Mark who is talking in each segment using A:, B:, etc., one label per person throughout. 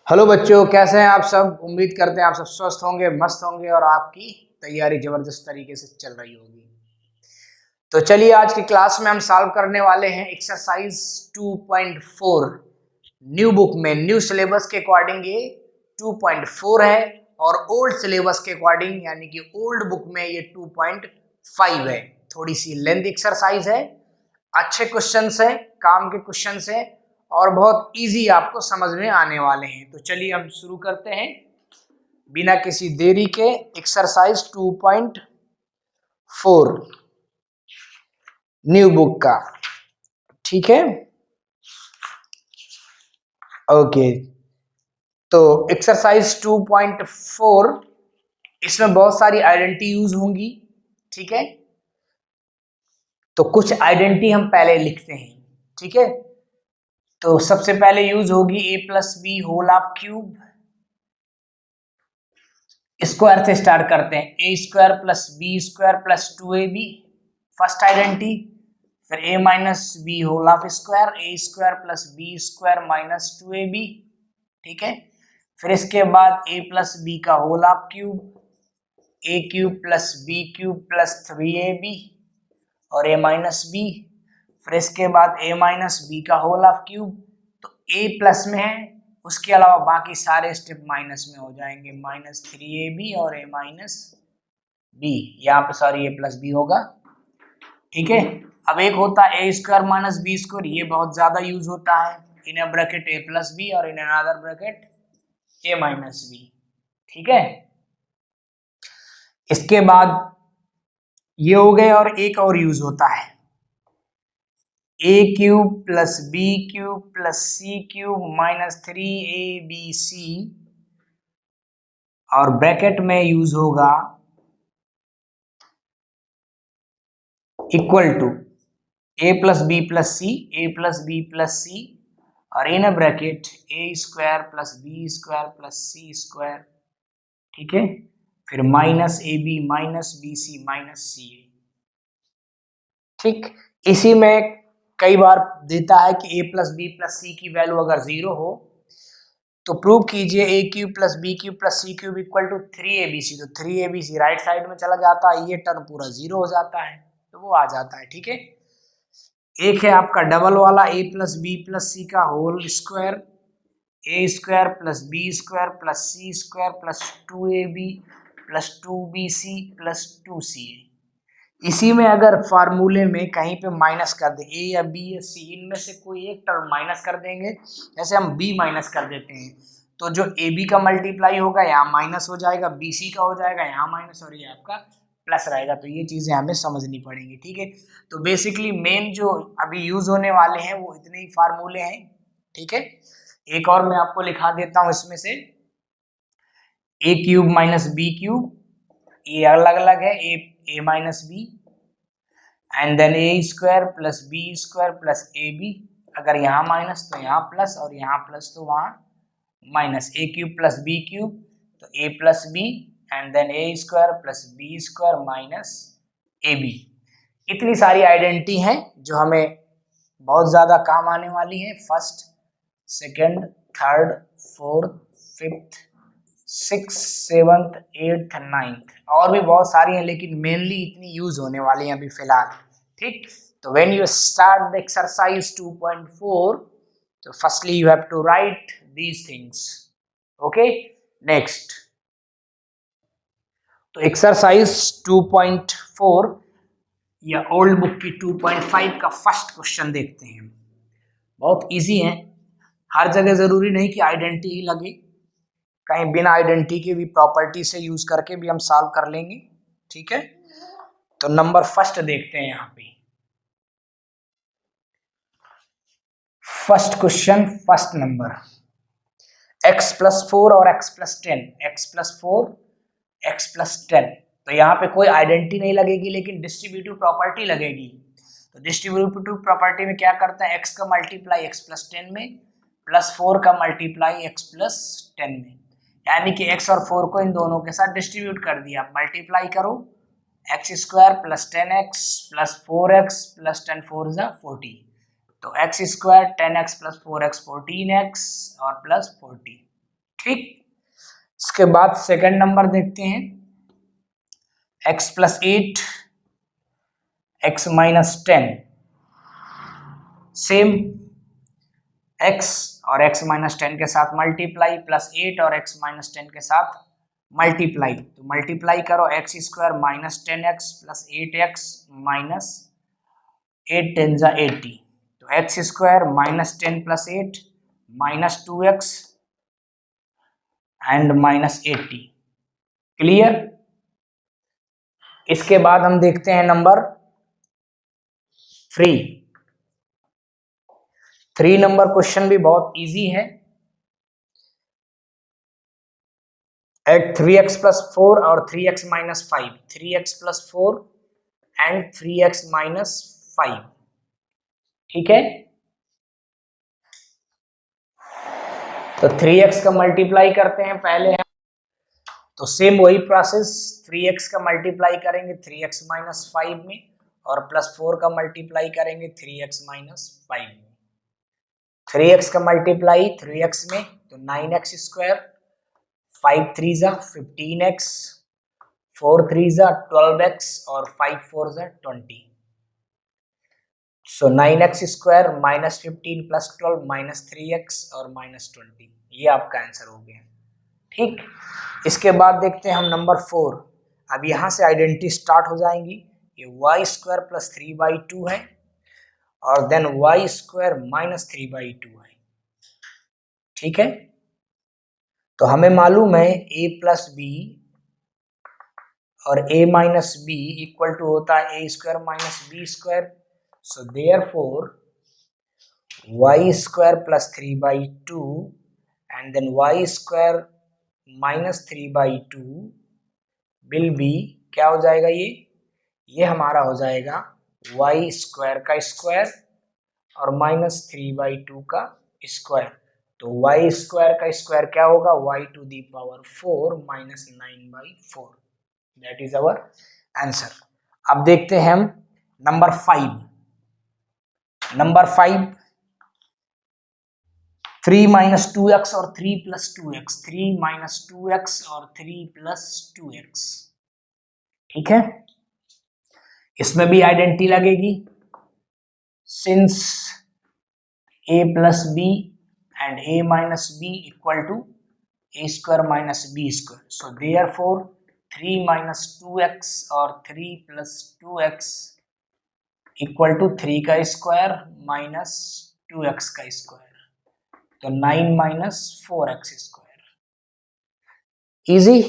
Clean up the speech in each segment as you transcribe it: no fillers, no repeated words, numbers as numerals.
A: Hello बच्चों, कैसे हैं आप सब। उम्मीद करते हैं आप सब स्वस्थ होंगे, मस्त होंगे और आपकी तैयारी जबरदस्त तरीके से चल रही होगी। तो चलिए, आज की क्लास में हम सॉल्व करने वाले हैं एक्सरसाइज 2.4। न्यू बुक में न्यू सिलेबस के अकॉर्डिंग ये 2.4 है और ओल्ड सिलेबस के अकॉर्डिंग यानी कि ओल्ड बुक में ये 2.5 है। थोड़ी सी लेंथ एक्सरसाइज है, अच्छे क्वेश्चंस हैं, काम के क्वेश्चंस हैं और बहुत इजी आपको समझ में आने वाले हैं। तो चलिए हम शुरू करते हैं बिना किसी देरी के। एक्सरसाइज 2.4 न्यू बुक का, ठीक है। ओके, तो एक्सरसाइज 2.4 इसमें बहुत सारी आइडेंटिटी यूज होंगी, ठीक है। तो कुछ आइडेंटिटी हम पहले लिखते हैं, ठीक है। तो सबसे पहले यूज होगी a plus b whole of cube. Square से स्टार्ट करते हैं, a square plus B square plus 2ab first identity. फिर a minus b whole of square, a square plus B square minus 2ab, ठीक है। फिर इसके बाद a प्लस बी का whole of cube, a cube plus B cube plus 3ab और a minus b. फिर इसके बाद a माइनस बी का होल ऑफ क्यूब। तो a प्लस में है, उसके अलावा बाकी सारे स्टेप माइनस में हो जाएंगे, माइनस 3ab और a माइनस बी। यहाँ पे सॉरी a प्लस बी होगा, ठीक है। अब एक होता है a square minus B square, ये बहुत ज्यादा यूज होता है। In a bracket a plus B और in another bracket a minus b, ठीक है। इसके बाद ये हो गए और एक और यूज होता है a cube plus B cube plus c cube minus 3abc और ब्रैकेट में यूज होगा equal to a plus B plus c, a plus B plus c और in bracket a square plus B square plus C square, ठीक है। फिर minus A b minus b C minus c a, ठीक। इसी में कई बार देता है कि a plus B plus c की वैल्यू अगर 0 हो तो प्रूव कीजिए a cube plus B cube plus c cube equal to 3abc। तो 3abc राइट साइड में चला जाता है, ये टर्म पूरा 0 हो जाता है, तो वो आ जाता है, ठीक है। एक है आपका डबल वाला a प्लस बी प्लस सी का whole square, a square plus B square plus C square plus 2ab plus 2bc plus 2ca। इसी में अगर फार्मूले में कहीं पे माइनस कर दें, ए या बी या सी, इनमें से कोई एक टर्म माइनस कर देंगे, जैसे हम बी माइनस कर देते हैं तो जो ए बी का मल्टीप्लाई होगा यहाँ माइनस हो जाएगा, बी सी का हो जाएगा यहाँ माइनस और ये आपका प्लस रहेगा। तो ये चीजें हमें समझनी पड़ेंगी, ठीक है। तो बेसिकली मेन जो अभी यूज होने वाले हैं वो इतने ही फार्मूले हैं, ठीक है। एक और मैं आपको लिखा देता हूँ इसमें से, a cube minus B cube, ये अलग अलग है, a minus b and then a square plus B square plus a b. अगर यहाँ माइनस तो यहाँ प्लस और यहाँ प्लस तो वहाँ minus, a cube plus B cube तो a plus B and then a square plus B square minus A b. इतनी सारी आइडेंटिटी हैं जो हमें बहुत ज़्यादा काम आने वाली है। First, second, third, fourth, fifth, six, seventh, eighth, ninth और भी बहुत सारी हैं, लेकिन मेनली इतनी यूज होने वाली हैं अभी फिलहाल, ठीक। तो when you start the exercise 2.4, तो firstly you have to write these things, okay. Next, तो एक्सरसाइज 2.4 या ओल्ड बुक की 2.5 का फर्स्ट क्वेश्चन देखते हैं। बहुत इजी है, हर जगह जरूरी नहीं कि आइडेंटिटी ही लगे, कहीं बिना आइडेंटिटी के भी प्रॉपर्टी से यूज करके भी हम सॉल्व कर लेंगे, ठीक है। तो नंबर फर्स्ट देखते हैं यहाँ पे, first question, first number, x plus 4 और x plus 10, x plus 4 x plus 10। तो यहाँ पे कोई आइडेंटिटी नहीं लगेगी लेकिन डिस्ट्रीब्यूटिव प्रॉपर्टी लगेगी। तो डिस्ट्रीब्यूटिव प्रॉपर्टी में क्या करते हैं, x का मल्टीप्लाई x प्लस 10 में प्लस 4 का मल्टीप्लाई x प्लस 10 में, यानी कि x और 4 को इन दोनों के साथ डिस्ट्रीब्यूट कर दिया। मल्टीप्लाई करो, x square plus 10x plus 4x plus 10 4 जा 40, तो x square 10x plus 4x 14x और प्लस 40, ठीक, इसके बाद सेकंड नंबर देखते हैं, x plus 8 x minus 10, same x और x माइनस 10 के साथ मल्टीप्लाई, प्लस 8 और x माइनस 10 के साथ मल्टीप्लाई, तो मल्टीप्लाई करो x square minus 10x plus 8x minus 8 10 जा 80, तो x square minus 10 plus 8 minus 2x and minus 80, clear. इसके बाद हम देखते हैं नंबर 3 नंबर क्वेश्चन भी बहुत इजी है। एट 3x प्लस 4 और 3x minus 5, 3x plus 4 and 3x minus 5, ठीक है। तो 3x का मल्टीप्लाई करते हैं पहले हम, तो सेम वही प्रोसेस, 3x का मल्टीप्लाई करेंगे 3x माइनस 5 में और प्लस 4 का मल्टीप्लाई करेंगे 3x माइनस 5 में। 3x का मल्टीप्लाई 3x में तो 9x स्क्वायर, 5 3 जा 15x, 4 3 जा 12x और 5 4 जा 20, सो 9x square minus 15 plus 12 minus 3x और माइनस 20, ये आपका आंसर हो गया, ठीक। इसके बाद देखते हैं हम नंबर 4, अब यहां से आइडेंटिटी स्टार्ट हो जाएंगी, ये y स्क्वायर प्लस 3/2 है और देन y स्क्वायर माइनस 3/2 है, ठीक है। तो हमें मालूम है a प्लस बी और a minus B equal to होता है a square minus B square, so therefore y square plus 3/2 and then y square minus 3/2 will be, क्या हो जाएगा ये हमारा हो जाएगा y स्क्वायर का स्क्वायर और माइनस 3/2 का स्क्वायर, तो y स्क्वायर का स्क्वायर क्या होगा, y to the power 4 minus 9/4, that is our answer. अब देखते हैं हम नंबर 5, 3 माइनस 2x और 3 प्लस 2x, 3 माइनस 2x और 3 प्लस 2x, ठीक है। इसमें भी आइडेंटिटी लगेगी, since a plus B and a minus B equal to a square minus B square, so therefore 3 minus 2x और 3 प्लस 2x इक्वल टू 3 का square minus 2x का square, तो 9 minus 4x square, easy,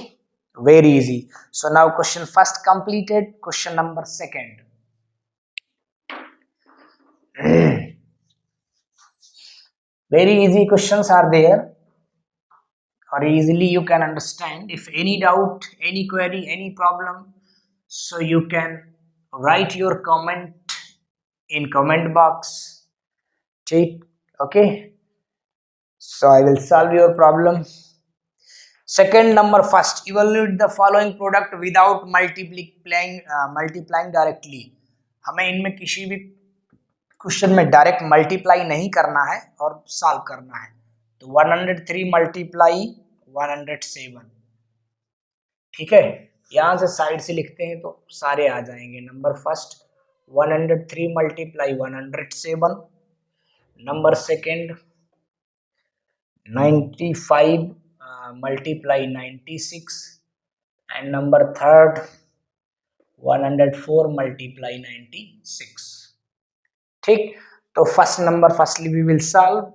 A: very easy. So now question first completed, question number second, very easy questions are there or easily you can understand. If any doubt, any query, any problem, so you can write your comment in comment box, okay, so I will solve your problem. Second number, first evaluate the following product without multiplying directly, हमें इनमें किसी भी question में direct multiply नहीं करना है और solve करना है, तो 103 मल्टीप्लाई 107, ठीक है। यहां से साइड से लिखते हैं तो सारे आ जाएंगे। Number first 103 multiply 107, number second 95 multiply 96 and number third 104 multiply 96, ठीक। तो first number firstly we will solve,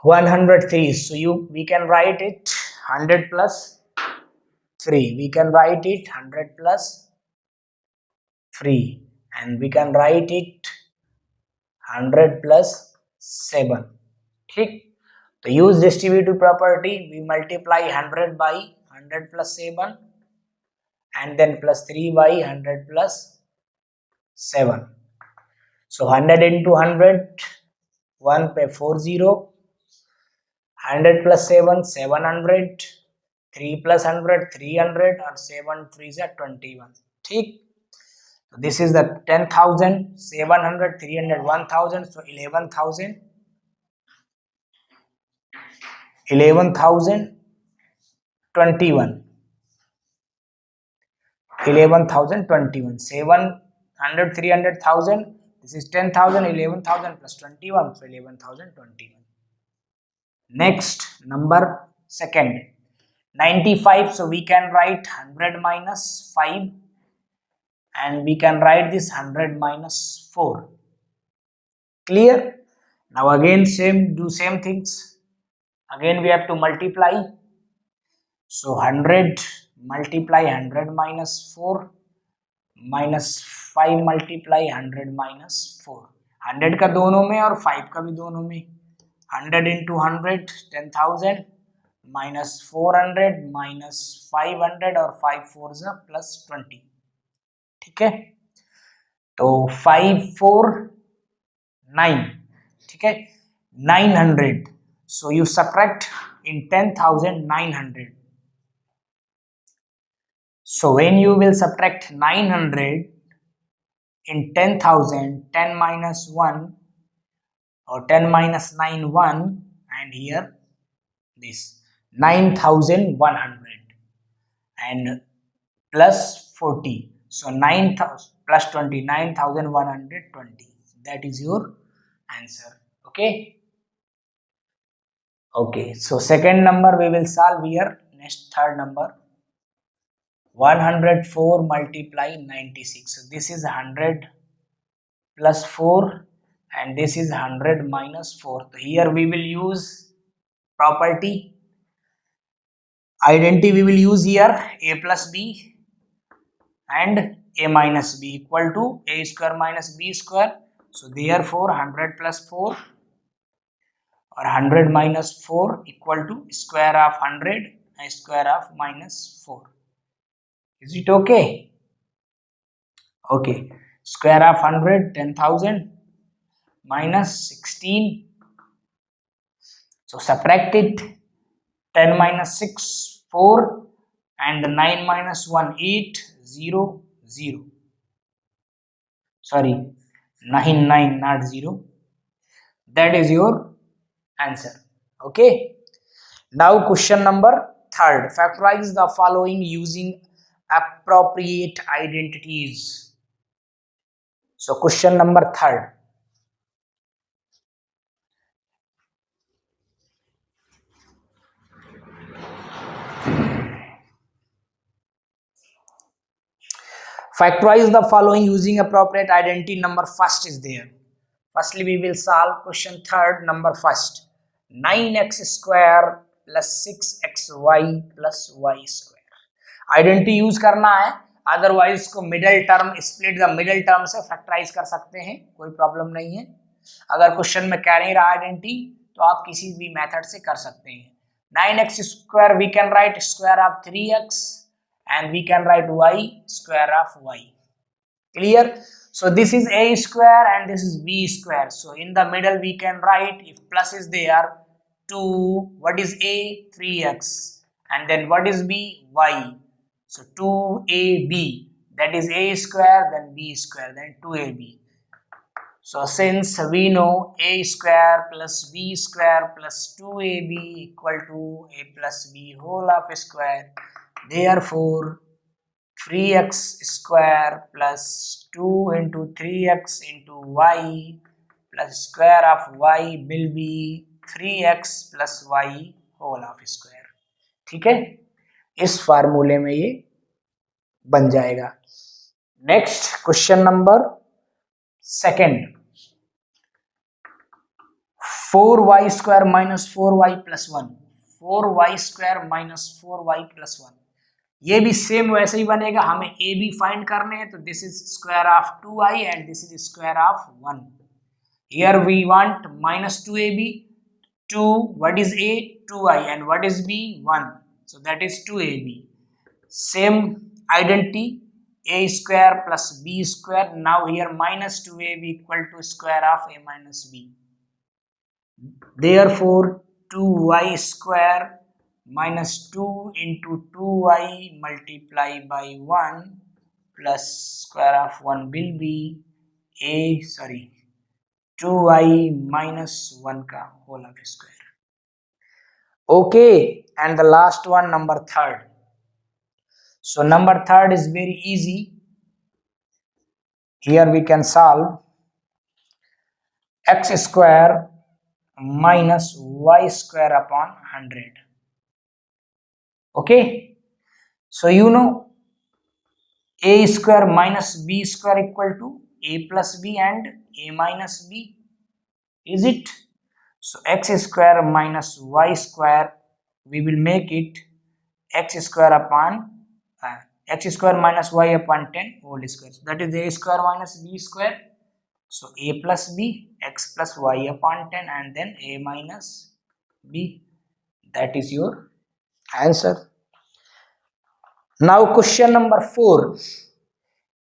A: one 103, so we can write it 100 plus 3, we can write it 100 plus 3 and we can write it 100 plus 7, ठीक। तो use distributive property, we multiply 100 by 100 plus 7 and then plus 3 by 100 plus 7, so 100 into 100, 1 पे 40, 100 plus 7 700, 3 plus 100 300 और 7 3 से 21, ठीक। So this is the 10,000, 700, 300, 1,000. So 11,000, 11,021, 11,021, 700, 300,000. This is 10,000, 11,000 plus 21, so 11,021. Next, number second, 95. So we can write 100 minus 5, and we can write this 100 minus 4. Clear? Now again do same things. Again we have to multiply. So 100 multiply 100 minus 4 minus 5 multiply 100 minus 4. 100 का दोनों में और 5 का भी दोनों में. 100 into 100, 10,000 minus 400 minus 500 और 5 4s plus 20. ठीक है, तो 5 4 9. ठीक है, 900. So you subtract in 10,000 900. So when you will subtract 900 in 10,000, 10 minus 1 or 10 minus 9 1, and here this 9,100 and plus 40. So 9,000 plus 20, 9,120. That is your answer. Okay. Okay. So second number we will solve here. Next third number. 104 multiply 96. So this is 100 plus 4 and this is 100 minus 4. So here we will use property. Identity we will use here, a plus b and a minus b equal to a square minus b square. So therefore 100 plus 4 or 100 minus 4 equal to square of 100 and square of minus 4. Is it okay? Okay. Square of 100, 10,000 minus 16. So subtract it. 10 minus 6, 4 and 9 minus 1, 8, 0, 0. Sorry, 9, 9, not 0. That is your answer. Okay. Now question number third. Factorize the following using appropriate identities. So question number third. Factorize the following using appropriate identity. Number first is there. Firstly, we will solve question third, number first. 9x square plus 6xy plus y square. Identity use करना है, otherwise को middle term split the middle term से factorise कर सकते हैं, कोई problem नहीं है. अगर क्वेश्चन में कह नहीं रहा आइडेंटिटी तो आप किसी भी मेथड से कर सकते हैं. 9x square we can write square of 3x and we can write y square of y. Clear? So this is a square and this is b square. So in the middle we can write, if plus is there, 2, what is a? 3x, and then what is b? y. So 2ab, that is a square, then b square, then 2ab. So since we know a square plus b square plus 2ab equal to a plus b whole of square, therefore 3x square plus 2 into 3x into y plus square of y will be 3x plus y whole of square. ठीक है, इस फार्मूले में ये बन जाएगा. Next question number second. 4y square minus 4y plus 1. 4y square minus 4y plus 1. ये भी सेम वैसे ही बनेगा. हमें a b फाइंड करने हैं, तो this is square of 2i and this is square of 1. Here we want minus 2ab. 2, what is a? 2i, and what is b? 1. So that is 2ab. Same identity, a square plus b square. Now here minus 2ab equal to square of a minus b. Therefore 2y square minus 2 into 2y multiply by 1 plus square of 1 will be 2y minus 1 का whole of square. Okay, and the last one, number third. So number third is very easy. Here we can solve x square minus y square upon 100. Okay, so you know a square minus b square equal to a plus b and a minus b, is it? So x square minus y square, we will make it x square upon x square minus y upon 10 whole square. So that is a square minus b square. So a plus b, x plus y upon 10, and then a minus b. That is your answer. Now question number 4.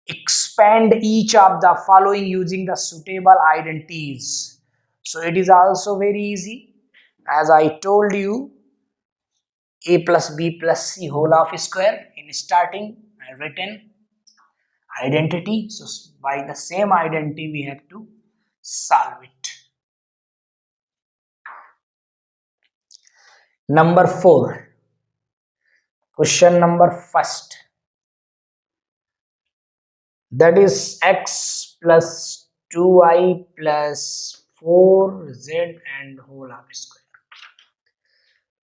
A: Expand each of the following using the suitable identities. So it is also very easy. As I told you, a plus b plus c whole of square. In starting, I written identity. So by the same identity, we have to solve it. Number 4. Question number first. That is x plus 2y plus 4z and whole of square.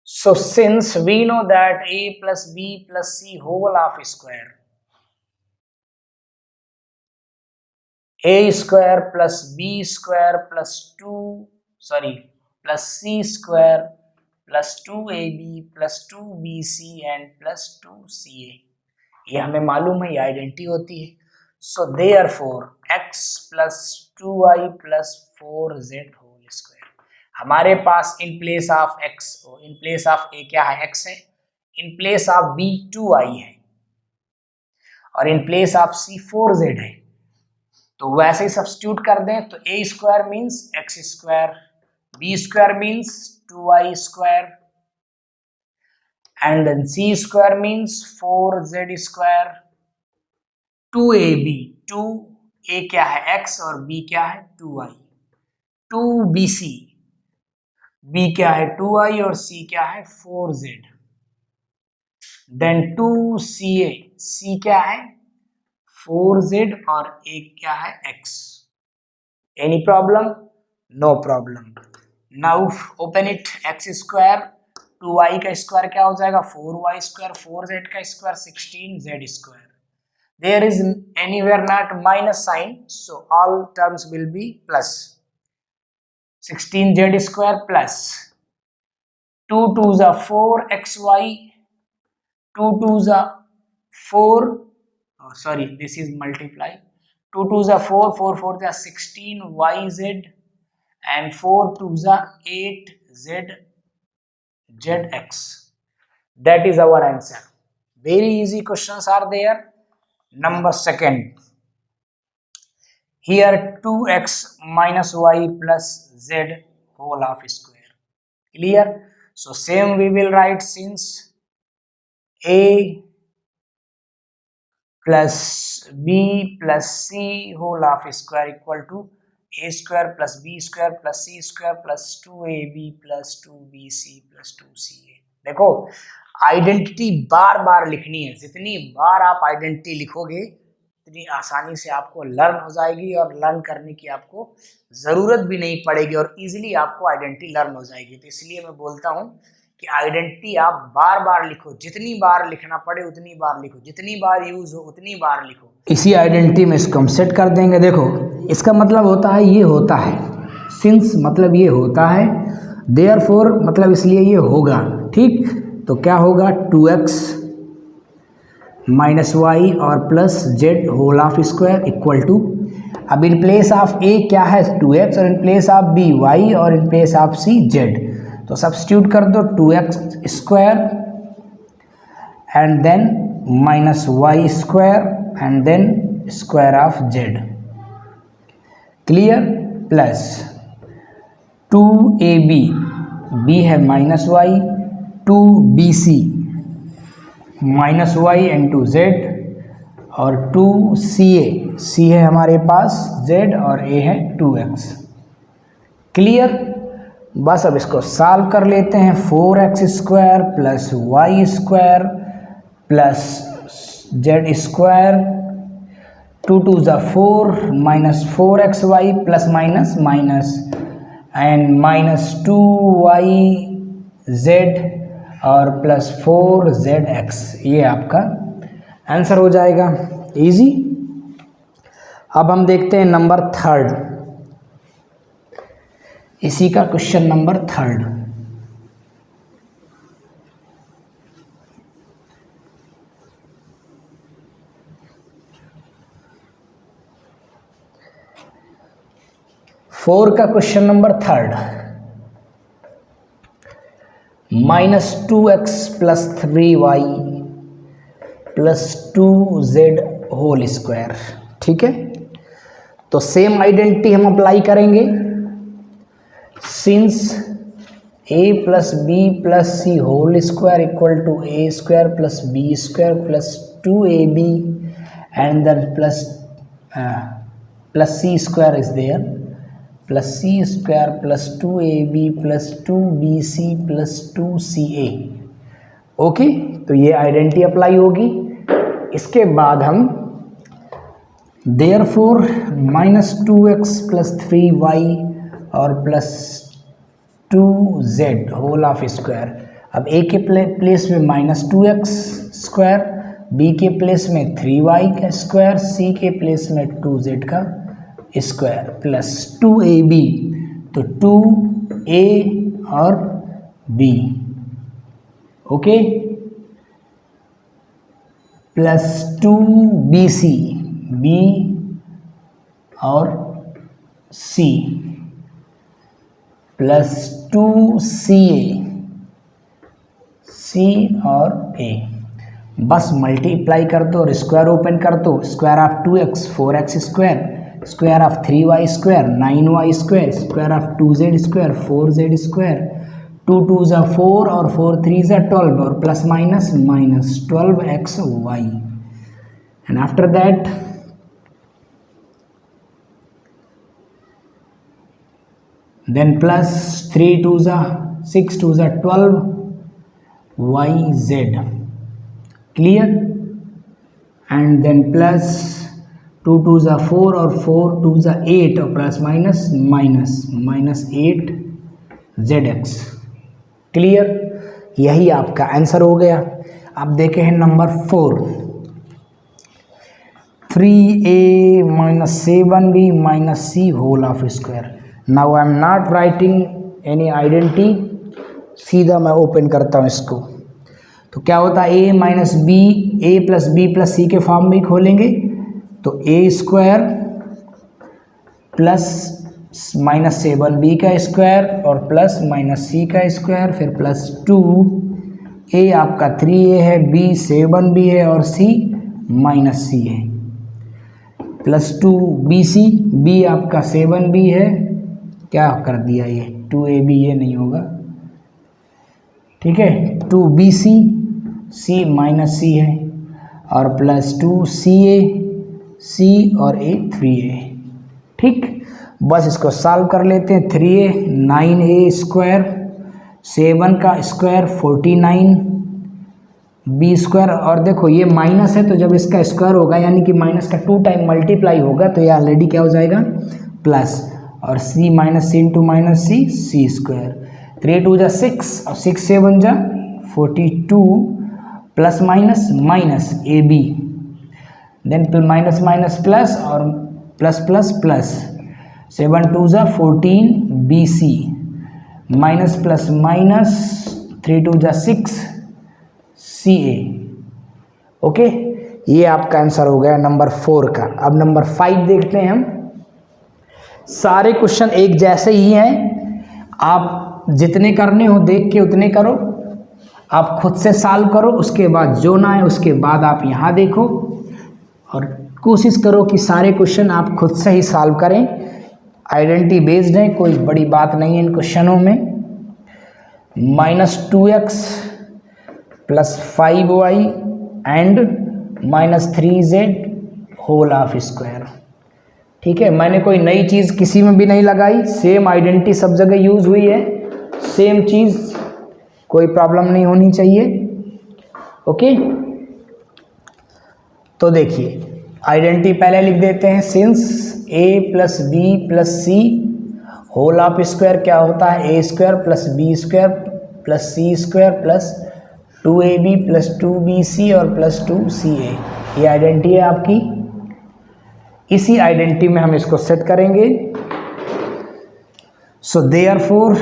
A: So since we know that a plus b plus c whole of square, a square plus b square plus plus c square plus 2ab plus 2bc and plus 2ca, ये हमें मालूम है, ये identity होती है. So therefore x plus 2y plus 4z whole square. हमारे पास in place of x, in place of a क्या है, x है, in place of b 2y है और in place of c 4z है. तो वैसे ही सब्स्टिट्यूट कर दें तो a square means x square, b square means 2y square, and then c square means 4z square, 2ab, 2a क्या है x और b क्या है 2y, 2bc, b क्या है 2y और c क्या है 4z, then 2ca, c क्या है 4z और a क्या है x. Any problem? No problem. Now open it. X square 2y का स्क्वायर क्या हो जाएगा 4y स्क्वायर, 4z का square 16z square. There is anywhere not minus sign, so all terms will be plus. 16z square plus 2 2s are 4xy, 2 2s are 4, oh, sorry, this is multiply, 2 2s are 4, 4 4s are 16yz and 4 2s are 8z zx. That is our answer. Very easy questions are there. Number second, here 2x minus y plus z whole of square. Clear? So same we will write, since a plus b plus c whole of square equal to a square plus b square plus c square plus 2ab plus 2bc plus 2ca. देखो identity बार बार लिखनी है, जितनी बार आप identity लिखोगे इतनी आसानी से आपको लर्न हो जाएगी और लर्न करने की आपको ज़रूरत भी नहीं पड़ेगी और इजीली आपको आइडेंटिटी लर्न हो जाएगी. तो इसलिए मैं बोलता हूँ कि आइडेंटिटी आप बार बार लिखो, जितनी बार लिखना पड़े उतनी बार लिखो, जितनी बार यूज़ हो उतनी बार लिखो. इसी आइडेंटिटी में इसको हम सेट कर देंगे. देखो इसका मतलब होता है ये होता है, सिंस मतलब ये होता है, देयरफॉर मतलब इसलिए ये होगा. ठीक, तो क्या होगा 2x माइनस वाई और plus Z whole of square equal to, अब इन प्लेस ऑफ a क्या है 2x और in place of b y और in place of c z. तो सब्स्टिट्यूट कर दो 2x square and then minus Y square and then square of z. Clear? Plus 2ab, b है minus Y, 2bc minus Y into Z और 2CA, सी है हमारे पास Z और A है 2x। Clear. बस अब इसको सॉल्व कर लेते हैं। 4x square plus Y square plus Z square, 2 2 ज़ा 4 minus 4xy plus minus minus and minus 2yz और प्लस 4zx, ये आपका आंसर हो जाएगा। इजी। अब हम देखते हैं नंबर 3, इसी का क्वेश्चन नंबर 3। फोर का question number 3, -2x plus 3y plus 2z whole square. ठीक है, तो सेम आइडेंटिटी हम अप्लाई करेंगे। Since a plus B plus C whole square equal to a square plus B square plus 2ab and then plus c square is there, plus c square plus 2ab plus 2bc plus 2ca। Okay, तो ये identity apply होगी। इसके बाद हम therefore -2x plus 3y और plus 2z whole of square. अब a के प्लेस में -2x स्क्वायर, b के प्लेस में 3y का स्क्वायर, c के प्लेस में 2z का स्क्वायर प्लस 2ab, तो 2a और b। Okay, plus 2bc, b और c प्लस 2ca, c और a। बस मल्टीप्लाई कर दो और स्क्वायर ओपन कर दो। Square of 2x 4x square, square of 3y square 9y square, square of 2z square 4z square, 2 2 ज़ा 4 और 4 3 ज़ा 12 और plus minus minus 12xy and after that then plus 3 2 ज़ा 6 2 ज़ा 12 yz। Clear. And then plus 2 2 ज़ा 4 और 4 2 ज़ा 8 और plus minus minus 8zx। Clear, यही आपका आंसर हो गया। अब देखे हैं number 4, 3a minus 7b minus c whole of square। Now I am not writing any identity, सीधा मैं ओपन करता हूँ इसको। तो क्या होता है, a minus b, a plus B plus c के फॉर्म में ही खोलेंगे। तो a square plus minus 7b का स्क्वायर और प्लस माइनस सी का स्क्वायर, फिर प्लस 2a आपका 3a है, b 7b है और c माइनस सी है, प्लस 2bc, b आपका 7b है, क्या कर दिया ये 2ab, ये नहीं होगा। ठीक है, 2bc, c माइनस सी है और प्लस 2ca, c और a 3a। ठीक, बस इसको सॉल्व कर लेते हैं। 3a 9a स्क्वायर, 7 का स्क्वायर 49 b स्क्वायर, और देखो ये माइनस है तो जब इसका स्क्वायर होगा यानी कि माइनस का 2 टाइम मल्टीप्लाई होगा तो ये ऑलरेडी क्या हो जाएगा प्लस, और c minus C into minus C, C square. 3 2 जा 6 और 6 7 जा 42 प्लस माइनस माइनस ए B, then minus minus plus और प्लस प्लस प्लस, 7 2 जा 14 बी सी, माइनस प्लस माइनस 3 2 जा 6 सी ए। ओके, ये आपका आंसर हो गया नंबर 4 का। अब नंबर 5 देखते हैं हम। सारे क्वेश्चन एक जैसे ही हैं, आप जितने करने हो देख के उतने करो, आप खुद से सॉल्व करो, उसके बाद जो ना है उसके बाद आप यहाँ देखो और कोशिश करो कि सारे क्वेश्चन आप खुद से ही सॉल्व करें। आइडेंटिटी बेस्ड है, कोई बड़ी बात नहीं है इन क्वेश्चनों में। -2x plus 5y and -3z whole of square. ठीक है, मैंने कोई नई चीज़ किसी में भी नहीं लगाई, सेम आइडेंटिटी सब जगह यूज़ हुई है, सेम चीज़, कोई प्रॉब्लम नहीं होनी चाहिए। ओके, तो देखिए आइडेंटिटी पहले लिख देते हैं। Since a plus B plus C whole of square क्या होता है, a square plus B square plus C square plus 2ab plus 2bc और प्लस 2ca। ये आइडेंटिटी है आपकी। इसी आइडेंटिटी में हम इसको सेट करेंगे। So therefore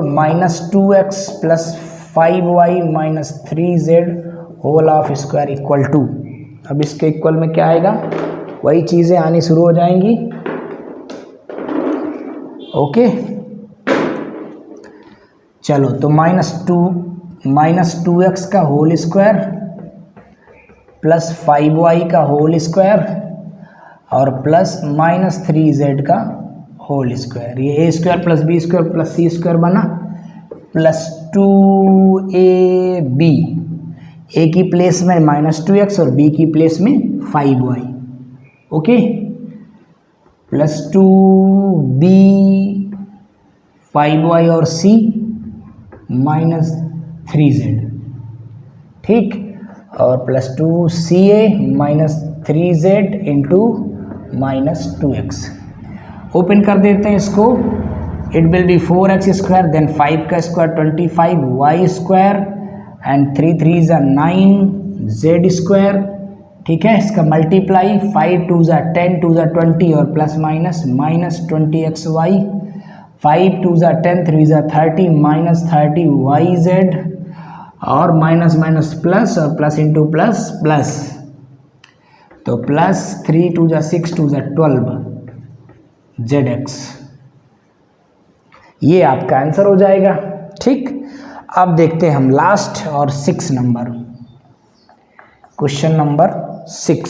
A: -2x plus 5y minus 3z whole of square equal to, अब इसके इक्वल में क्या आएगा, वही चीज़ें आनी शुरू हो जाएंगी। ओके, चलो तो -2x का होल स्क्वायर प्लस 5y का होल स्क्वायर और प्लस -3z का होल स्क्वायर। ये a square plus B square plus C square बना, प्लस 2ab, a की प्लेस में -2x और b की प्लेस में 5y। Okay, plus 2b 5y और c -3z। ठीक, और plus 2ca -3z into -2x। Open कर देते हैं इसको। It will be 4x square then 5 का स्क्वायर 25y स्क्वायर एंड 3 3 ज़ा 9z स्क्वायर। ठीक है, इसका मल्टीप्लाई 5 2 ज़ा 10 2 ज़ा 20 और प्लस माइनस -20xy, 5 2 ज़ा 10 3 ज़ा 30 -30yz और माइनस माइनस प्लस और प्लस इंटू प्लस प्लस, तो प्लस 3 2 ज़ा 6 2 ज़ा 12zx। ये आपका आंसर हो जाएगा। ठीक, अब देखते हैं हम लास्ट और 6 नंबर, क्वेश्चन नंबर 6।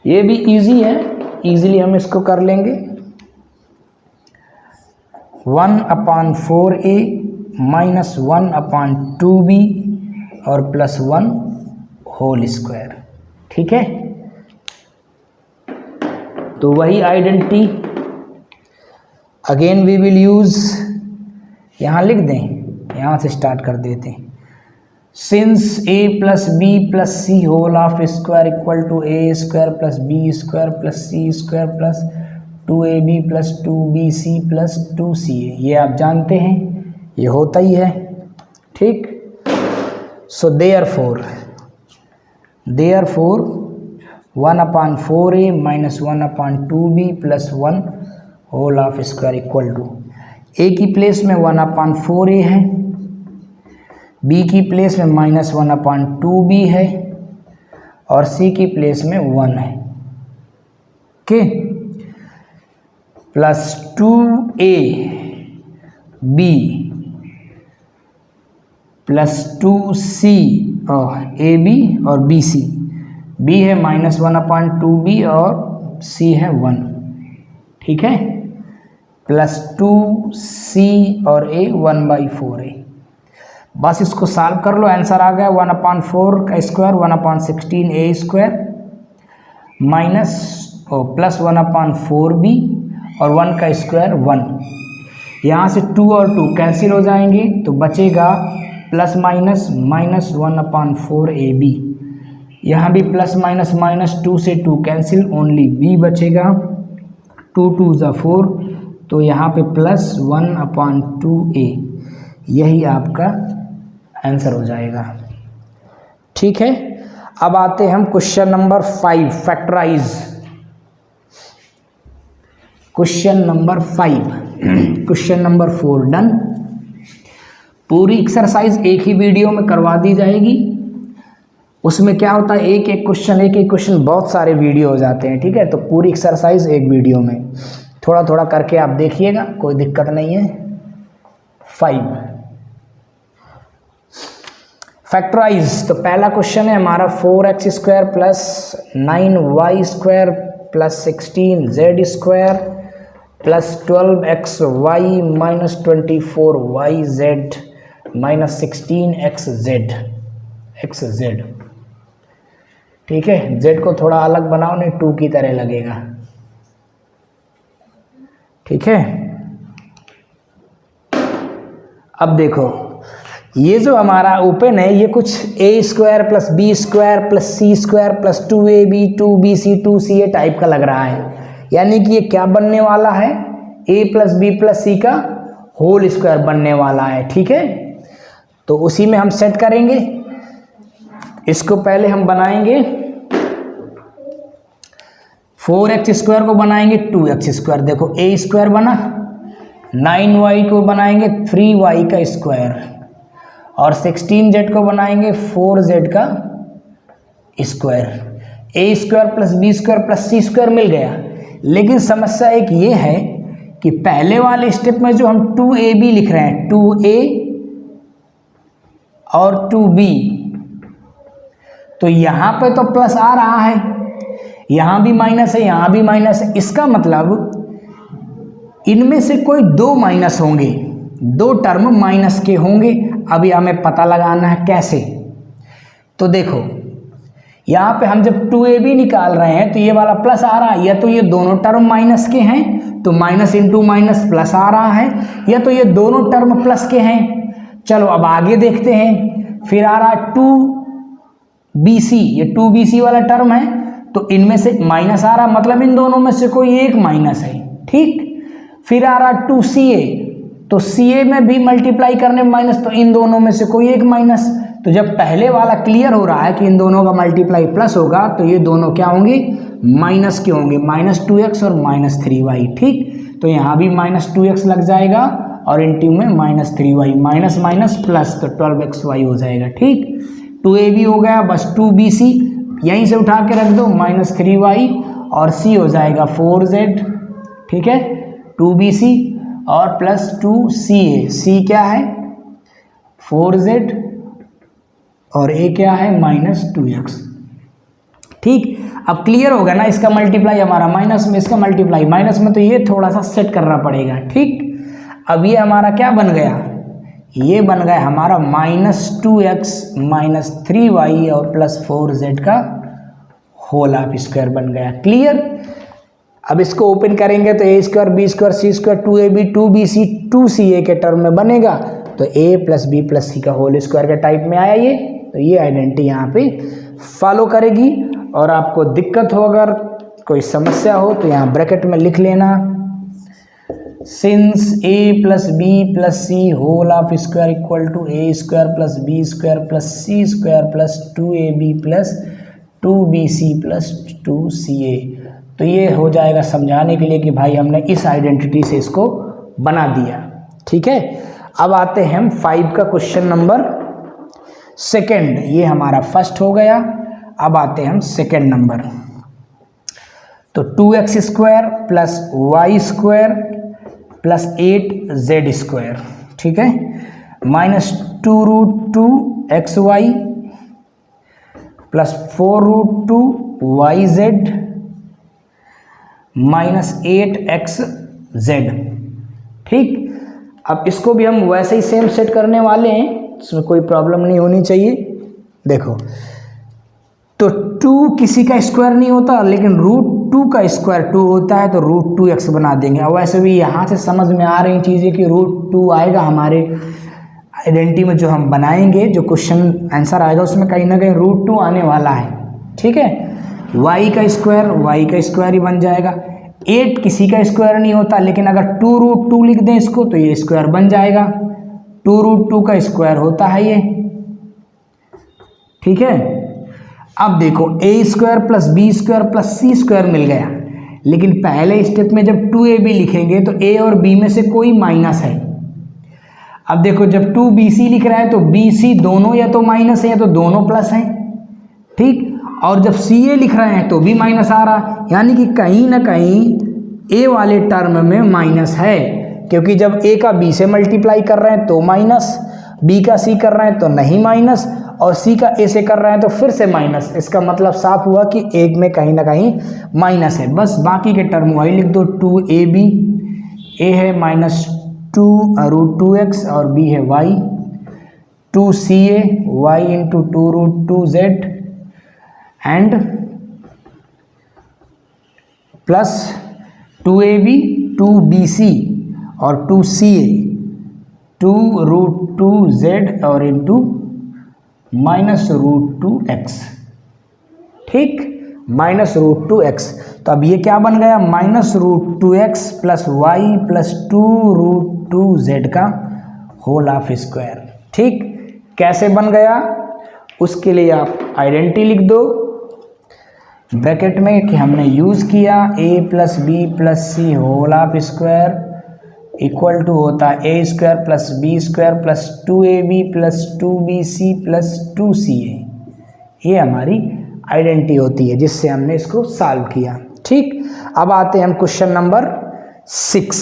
A: ये भी इजी है, इजीली हम इसको कर लेंगे। 1/4a माइनस 1/2b और प्लस 1 होल स्क्वायर। ठीक है, तो वही identity again we will use, यहाँ लिख दें, यहाँ से स्टार्ट कर देते हैं। Since a plus B plus C whole of square equal to a square plus B square plus C square plus 2ab plus 2bc plus 2ca, ये आप जानते हैं, ये होता ही है। ठीक, so therefore 1/4a minus 1/2b plus 1 whole of square equal to, a की प्लेस में 1/4a है, b की प्लेस में माइनस 1/2b है और c की प्लेस में 1 है। Okay, plus 2ab plus 2c और ab और bc, b है माइनस 1/2b और c है 1। ठीक है, प्लस 2c और a 1/4a। बस इसको सॉल्व कर लो, आंसर आ गया 1/4 का square 1/16a square minus plus 1/4b और 1 का स्क्वायर 1। यहाँ से 2 और 2 कैंसिल हो जाएंगे तो बचेगा प्लस माइनस माइनस 1/4ab। यहाँ भी प्लस माइनस माइनस 2 से 2 कैंसिल, ओनली b बचेगा, 2 2 ज़ा 4, तो यहाँ पे प्लस 1/2a, यही आपका आंसर हो जाएगा। ठीक है, अब आते हैं हम question number 5, factorise. Question number 5, question number 4 done. पूरी एक्सरसाइज एक ही वीडियो में करवा दी जाएगी। उसमें क्या होता है, एक एक क्वेश्चन बहुत सारे वीडियो हो जाते हैं। ठीक है, तो पूरी एक्सरसाइज एक वीडियो में, थोड़ा थोड़ा करके आप देखिएगा, कोई दिक्कत नहीं है। 5 फैक्टराइज, तो पहला क्वेश्चन है हमारा 4x square plus 9y square plus 16z square plus 12xy minus 24yz minus 16xz। X Z. ठीक है, जेड को थोड़ा अलग बनाओ, नहीं 2 की तरह लगेगा। ठीक है, अब देखो ये जो हमारा ओपन है ये कुछ a square plus B square plus C square plus 2ab 2bc 2ca type का लग रहा है, यानी कि ये क्या बनने वाला है, a प्लस बी प्लस सी का होल स्क्वायर बनने वाला है। ठीक है, तो उसी में हम सेट करेंगे। इसको पहले हम बनाएंगे 4x स्क्वायर को बनाएंगे 2x स्क्वायर। देखो a स्क्वायर बना, 9y को बनाएंगे 3y का स्क्वायर और 16z को बनाएंगे 4z का square. a square plus B square plus C square मिल गया। लेकिन समस्या एक ये है कि पहले वाले स्टेप में जो हम 2ab लिख रहे हैं, 2a और 2b, तो यहाँ पे तो प्लस आ रहा है, यहाँ भी माइनस है, यहाँ भी माइनस है। इसका मतलब इनमें से कोई 2 माइनस होंगे, 2 टर्म माइनस के होंगे। अभी हमें पता लगाना है कैसे। तो देखो यहाँ पे हम जब 2ab निकाल रहे हैं तो ये वाला प्लस आ रहा है, या तो ये दोनों टर्म माइनस के हैं तो माइनस इंटू माइनस प्लस आ रहा है, या तो ये दोनों टर्म प्लस के हैं। चलो अब आगे देखते हैं। फिर आ रहा है 2bc, ये 2bc वाला टर्म है तो इनमें से माइनस आ रहा, मतलब इन दोनों में से कोई एक माइनस है। ठीक, फिर आ रहा 2ca, तो ca में भी मल्टीप्लाई करने में माइनस, तो इन दोनों में से कोई एक माइनस। तो जब पहले वाला क्लियर हो रहा है कि इन दोनों का मल्टीप्लाई प्लस होगा तो ये दोनों क्या होंगे, माइनस के होंगे, -2x और -3y। ठीक, तो यहाँ भी -2x लग जाएगा और इंटू में -3y, माइनस माइनस प्लस, तो 12xy हो जाएगा। ठीक, 2ab हो गया, बस 2bc यहीं से उठा के रख दो, -3y और c हो जाएगा 4z। ठीक है, 2bc और प्लस 2ca, c क्या है 4z और a क्या है -2x। ठीक, अब क्लियर होगा ना, इसका मल्टीप्लाई हमारा माइनस में, इसका मल्टीप्लाई माइनस में, तो ये थोड़ा सा सेट करना पड़ेगा। ठीक, अब ये हमारा क्या बन गया, ये बन गया हमारा -2x -3y और प्लस 4z का होल हाफ स्क्वायर बन गया। क्लियर। अब इसको ओपन करेंगे तो a square B square C square 2ab 2bc 2ca के टर्म में बनेगा, तो a प्लस बी प्लस सी का होल स्क्वायर के टाइप में आया ये। तो ये आइडेंटिटी यहाँ पे फॉलो करेगी। और आपको दिक्कत हो, अगर कोई समस्या हो तो यहाँ ब्रैकेट में लिख लेना, since a plus B plus C whole half square equal to a square plus B square plus C square plus 2ab plus 2bc plus 2ca। तो ये हो जाएगा समझाने के लिए कि भाई हमने इस आइडेंटिटी से इसको बना दिया। ठीक है, अब आते हैं हम 5 का क्वेश्चन नंबर सेकंड, ये हमारा फर्स्ट हो गया। अब आते हैं हम सेकंड नंबर। तो 2x square plus Y square plus 8z square, ठीक है, -2√2xy प्लस 4√2yz -8xz। ठीक, अब इसको भी हम वैसे ही सेम सेट करने वाले हैं, इसमें कोई प्रॉब्लम नहीं होनी चाहिए। देखो, तो 2 किसी का स्क्वायर नहीं होता, लेकिन √2 का स्क्वायर 2 होता है, तो √2x बना देंगे। और वैसे भी यहाँ से समझ में आ रही चीज़ें कि √2 आएगा हमारे आइडेंटिटी में, जो हम बनाएंगे, जो क्वेश्चन आंसर आएगा उसमें कहीं ना कहीं √2 आने वाला है। ठीक है, y का स्क्वायर ही बन जाएगा। 8 किसी का स्क्वायर नहीं होता, लेकिन अगर 2√2 लिख दें इसको तो ये स्क्वायर बन जाएगा। 2√2 का स्क्वायर होता है ये। ठीक है, अब देखो a square plus B square plus C square मिल गया, लेकिन पहले स्टेप में जब 2ab लिखेंगे तो a और b में से कोई माइनस है। अब देखो जब 2bc लिख रहा है तो bc दोनों या तो माइनस है या तो दोनों प्लस हैं। ठीक, और जब ca लिख रहे हैं तो भी माइनस आ रहा है, यानी कि कहीं ना कहीं a वाले टर्म में माइनस है, क्योंकि जब a का b से मल्टीप्लाई कर रहे हैं तो माइनस, b का c कर रहे हैं तो नहीं माइनस, और c का a से कर रहे हैं तो फिर से माइनस। इसका मतलब साफ हुआ कि एक में कहीं ना कहीं माइनस है। बस बाकी के टर्म वही लिख दो, 2ab, a है -2√2x और b है y, 2ca y into 2√2z and plus 2ab 2bc और 2ca 2√2z और इंटू -√2x, ठीक, -√2x। तो अब ये क्या बन गया, -√2x plus y plus 2√2z का होल ऑफ स्क्वायर। ठीक, कैसे बन गया, उसके लिए आप आइडेंटिटी लिख दो ब्रैकेट में कि हमने यूज़ किया a plus B plus C whole of square equal to होता है a square plus B square plus 2ab plus 2bc plus 2ca। ये हमारी आइडेंटिटी होती है जिससे हमने इसको सॉल्व किया। ठीक, अब आते हैं हम क्वेश्चन नंबर 6।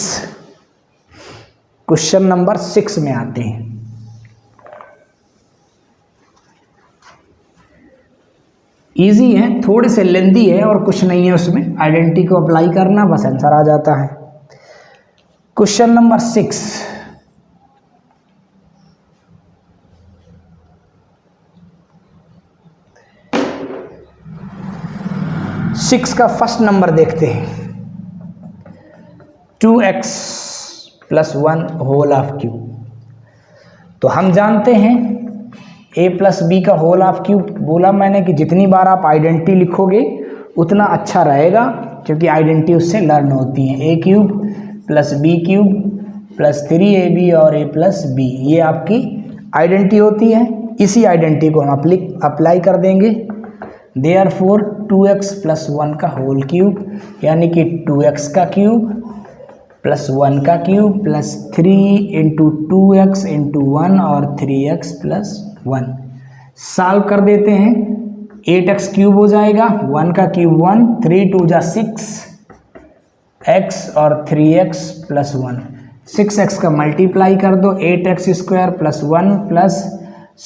A: क्वेश्चन नंबर 6 में आते हैं। इजी है, थोड़े से लेंदी है और कुछ नहीं है उसमें, आइडेंटिटी को अप्लाई करना बस आंसर आ जाता है। क्वेश्चन नंबर 6, का फर्स्ट नंबर देखते हैं, 2x plus 1 whole of cube. तो हम जानते हैं a प्लस बी का होल ऑफ क्यूब, बोला मैंने कि जितनी बार आप आइडेंटिटी लिखोगे उतना अच्छा रहेगा, क्योंकि आइडेंटिटी उससे लर्न होती हैं। a cube plus B cube plus 3ab और a प्लस बी, ये आपकी आइडेंटिटी होती है। इसी आइडेंटिटी को हम अप्लाई कर देंगे। देयरफॉर 2x प्लस 1 का होल क्यूब यानी कि 2x का क्यूब प्लस 1 का cube plus 3 into 2x into 1 और 3x प्लस 1। सॉल्व कर देते हैं, 8x क्यूब हो जाएगा, 1 का क्यूब 1, 3 2 जा 6 x और 3x प्लस 1, 6x का मल्टीप्लाई कर दो, 8x स्क्वायर प्लस 1 प्लस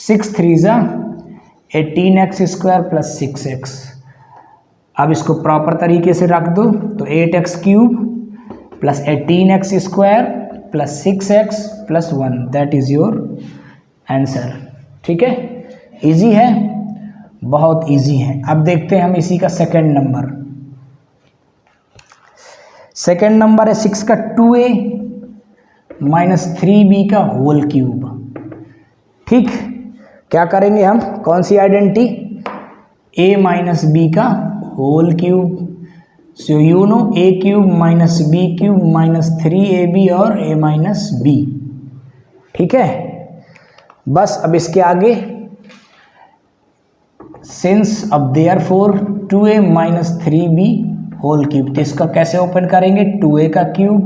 A: 6 3 जा 18x स्क्वायर प्लस 6x। अब इसको प्रॉपर तरीके से रख दो, तो 8x cube plus 18x square plus 6x plus 1, that is your answer. ठीक है, इजी है, बहुत इजी है। अब देखते हैं हम इसी का सेकंड नंबर। सेकंड नंबर है 6 का 2a माइनस 3b का होल क्यूब। ठीक, क्या करेंगे हम, कौन सी आइडेंटिटी, a माइनस बी का whole cube. So you know a cube minus B cube minus 3ab और a माइनस बी। ठीक है, बस अब इसके आगे सिंस अब therefore 2a minus 3b whole cube, तो इसका कैसे ओपन करेंगे, 2a का क्यूब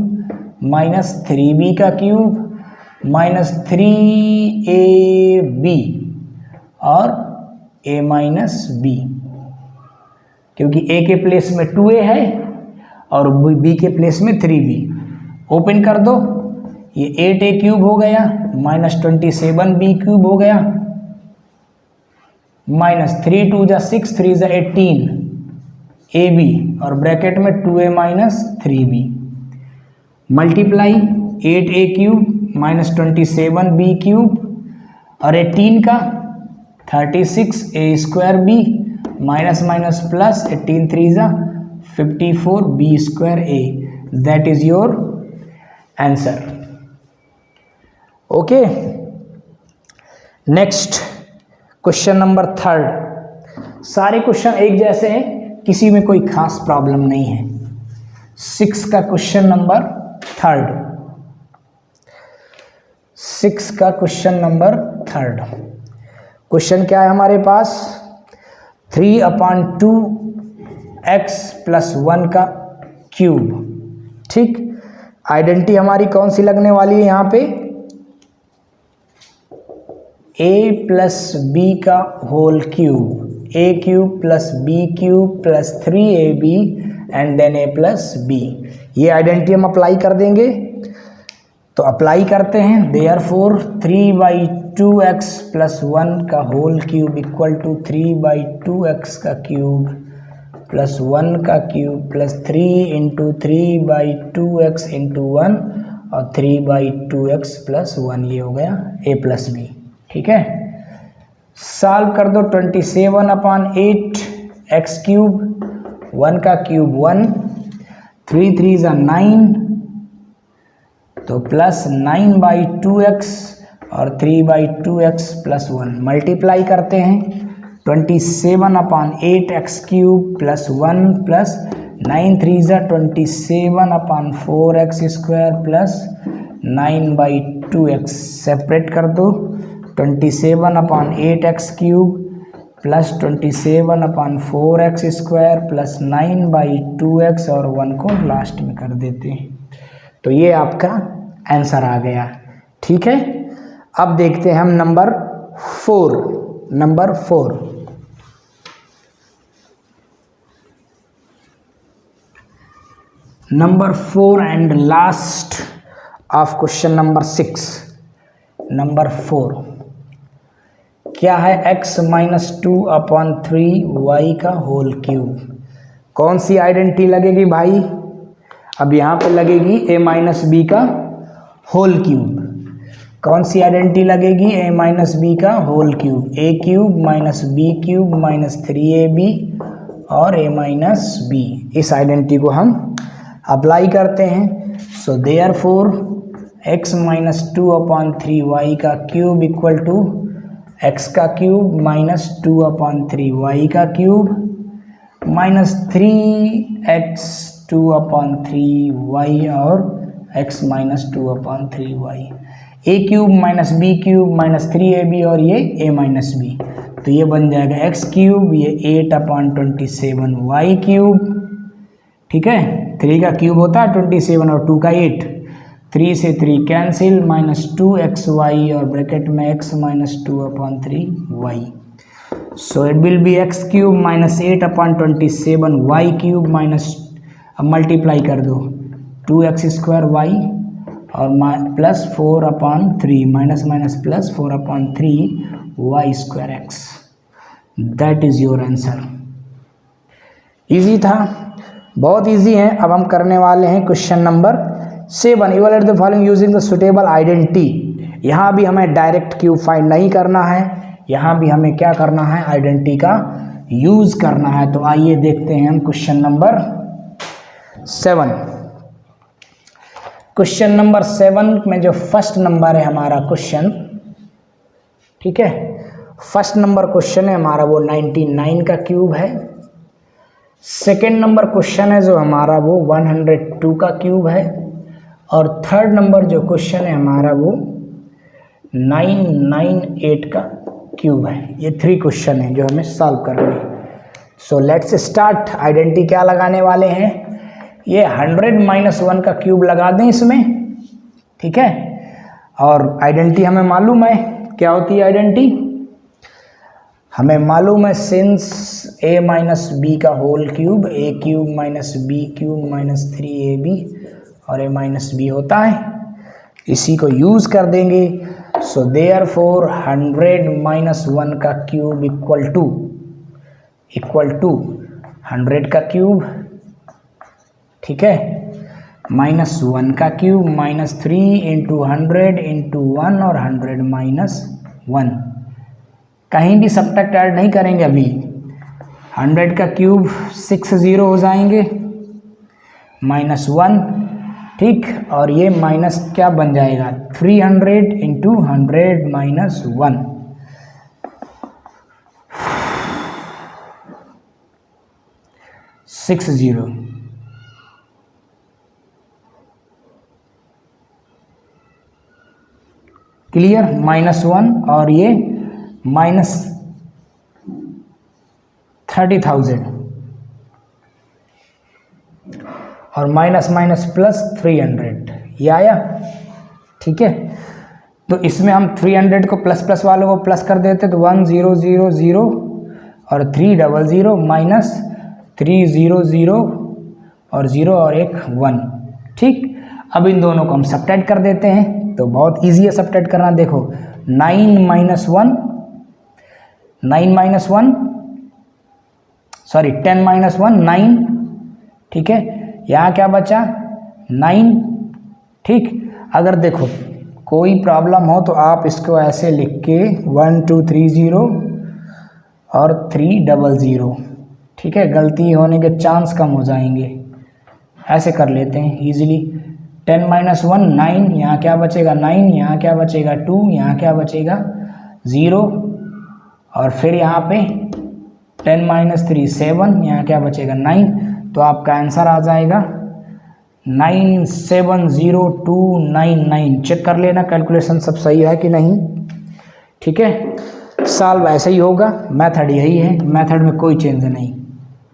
A: माइनस 3b का क्यूब माइनस 3ab और a माइनस b, क्योंकि a के प्लेस में 2a है और b के प्लेस में 3b। ओपन कर दो, ये 8a क्यूब हो गया माइनस 27b क्यूब हो गया माइनस 3 2 जा 6 3 जा 18 ab और ब्रैकेट में 2a minus 3b multiply 8a cube minus 27b cube और 18 का 36a square b minus minus plus 18 3 जा 54b square a, that is your answer. Okay, next question number 3। सारे क्वेश्चन एक जैसे हैं, किसी में कोई खास प्रॉब्लम नहीं है। 6 का क्वेश्चन नंबर 3, 6 का क्वेश्चन नंबर 3। क्वेश्चन क्या है हमारे पास, 3/2 x प्लस 1 का क्यूब। ठीक, आइडेंटिटी हमारी कौन सी लगने वाली है यहाँ पे, a प्लस बी का whole cube, a cube plus b cube plus 3ab and then a plus b। ये आइडेंटिटी हम अप्लाई कर देंगे, तो अप्लाई करते हैं। देयरफॉर 3/2x प्लस 1 का whole cube equal to 3/2x का क्यूब प्लस 1 का cube plus 3 into 3/2x into 1 और 3/2x प्लस 1, ये हो गया a प्लस बी। ठीक है, सॉल्व कर दो 27/8 एक्स क्यूब, 1 का क्यूब 1, 3 3 9, तो प्लस 9/2x और 3/2x प्लस 1 मल्टीप्लाई करते हैं 27/8 x cube plus 1 plus 9 3 27/4x square plus 9/2x separate कर दो 27/8 x cube plus 27/4x square plus 9/2x और 1 को लास्ट में कर देते हैं। तो ये आपका आंसर आ गया। ठीक है, अब देखते हैं हम number 4। Number 4 and last of question number 6। Number 4 क्या है? x - 2/3y का होल क्यूब। कौन सी आइडेंटिटी लगेगी भाई? अब यहाँ पे लगेगी a - b का होल क्यूब। कौन सी आइडेंटिटी लगेगी? a - b का whole cube, a cube minus b cube minus 3ab और a - b। इस आइडेंटिटी को हम अप्लाई करते हैं। सो देयरफॉर x - 2/3y का क्यूब इक्वल टू x का क्यूब माइनस 2/3y का क्यूब माइनस 3x 2/3y और x - 2/3y, a cube minus b cube minus 3ab और ये a - b। तो ये बन जाएगा x क्यूब, ये 8/27y क्यूब। ठीक है, 3 का क्यूब होता है 27 और 2 का 8, 3 से 3 कैंसिल माइनस 2xy और ब्रैकेट में x - 2/3y। So it will B x cube minus 8/27y cube minus, अब मल्टीप्लाई कर दो 2x² और plus 4/3 minus minus plus 4/3y² x। That is your answer. Easy था, बहुत इजी है। अब हम करने वाले हैं question number 7। Evaluate the following using the suitable identity. यहाँ भी हमें डायरेक्ट क्यूब फाइंड नहीं करना है, यहाँ भी हमें क्या करना है? आइडेंटिटी का यूज करना है। तो आइए देखते हैं हम क्वेश्चन नंबर 7। क्वेश्चन नंबर 7 में जो फर्स्ट नंबर है हमारा क्वेश्चन, ठीक है, फर्स्ट नंबर क्वेश्चन है हमारा वो 99 का क्यूब है। सेकेंड नंबर क्वेश्चन है जो हमारा वो 102 का क्यूब है। और थर्ड नंबर जो क्वेश्चन है हमारा वो 998 का क्यूब है। ये 3 क्वेश्चन है जो हमें सॉल्व करने हैं। So let's start. आइडेंटिटी क्या लगाने वाले हैं? ये 100 - 1 का क्यूब लगा दें इसमें, ठीक है। और आइडेंटिटी हमें मालूम है क्या होती है आइडेंटिटी, हमें मालूम है सिंस a - b का whole cube, a cube minus b cube minus 3ab और a - b होता है। इसी को यूज़ कर देंगे। सो देयरफॉर 100 - 1 का क्यूब इक्वल टू 100 का क्यूब, ठीक है, माइनस 1 का क्यूब माइनस 3 इंटू 100 इंटू 1 और 100 - 1। कहीं भी सब्ट्रैक्ट ऐड नहीं करेंगे अभी। 100 का क्यूब 6 0 हो जाएंगे माइनस 1, ठीक, और ये माइनस क्या बन जाएगा 300 into 100 minus 1। Six 0 clear, minus 1 और ये माइनस 30,000 और माइनस माइनस प्लस 300, ये आया, ठीक है। तो इसमें हम 300 को प्लस प्लस वालों को प्लस कर देते तो 1000 और 300 माइनस 300 और 0 और 1 1, ठीक। अब इन दोनों को हम सब्ट्रैक्ट कर देते हैं तो बहुत इजी है सब्ट्रैक्ट करना। देखो 9 - 1 सॉरी 10 - 1 9, ठीक है। यहाँ क्या बचा 9, ठीक। अगर देखो कोई प्रॉब्लम हो तो आप इसको ऐसे लिख के 1 2 3 0 और 3 0 0, ठीक है, गलती होने के चांस कम हो जाएंगे। ऐसे कर लेते हैं इजीली। 10 - 1 9, यहाँ क्या बचेगा 9, यहाँ क्या बचेगा 2, यहाँ क्या बचेगा 0, और फिर यहाँ पे 10 - 3 7, यहाँ क्या बचेगा 9। तो आपका आंसर आ जाएगा 970299। चेक कर लेना कैलकुलेशन सब सही है कि नहीं, ठीक है। सॉल्व ऐसे ही होगा, मेथड यही है, मेथड में कोई चेंज नहीं,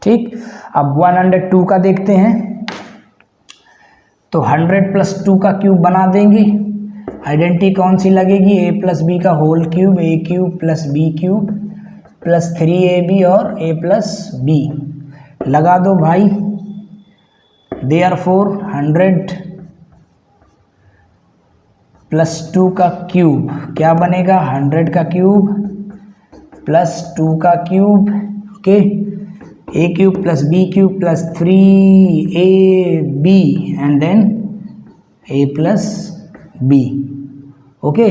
A: ठीक। अब 102 का देखते हैं। तो 100 + 2 का क्यूब बना देंगे। आइडेंटिटी कौन सी लगेगी, a + b का whole cube, a³ + b³ + 3ab और a + b लगा दो भाई। Therefore 100 + 2 का क्यूब क्या बनेगा, 100 का क्यूब + 2 का cube, okay, a³ + b³ + 3ab and then a + b, okay.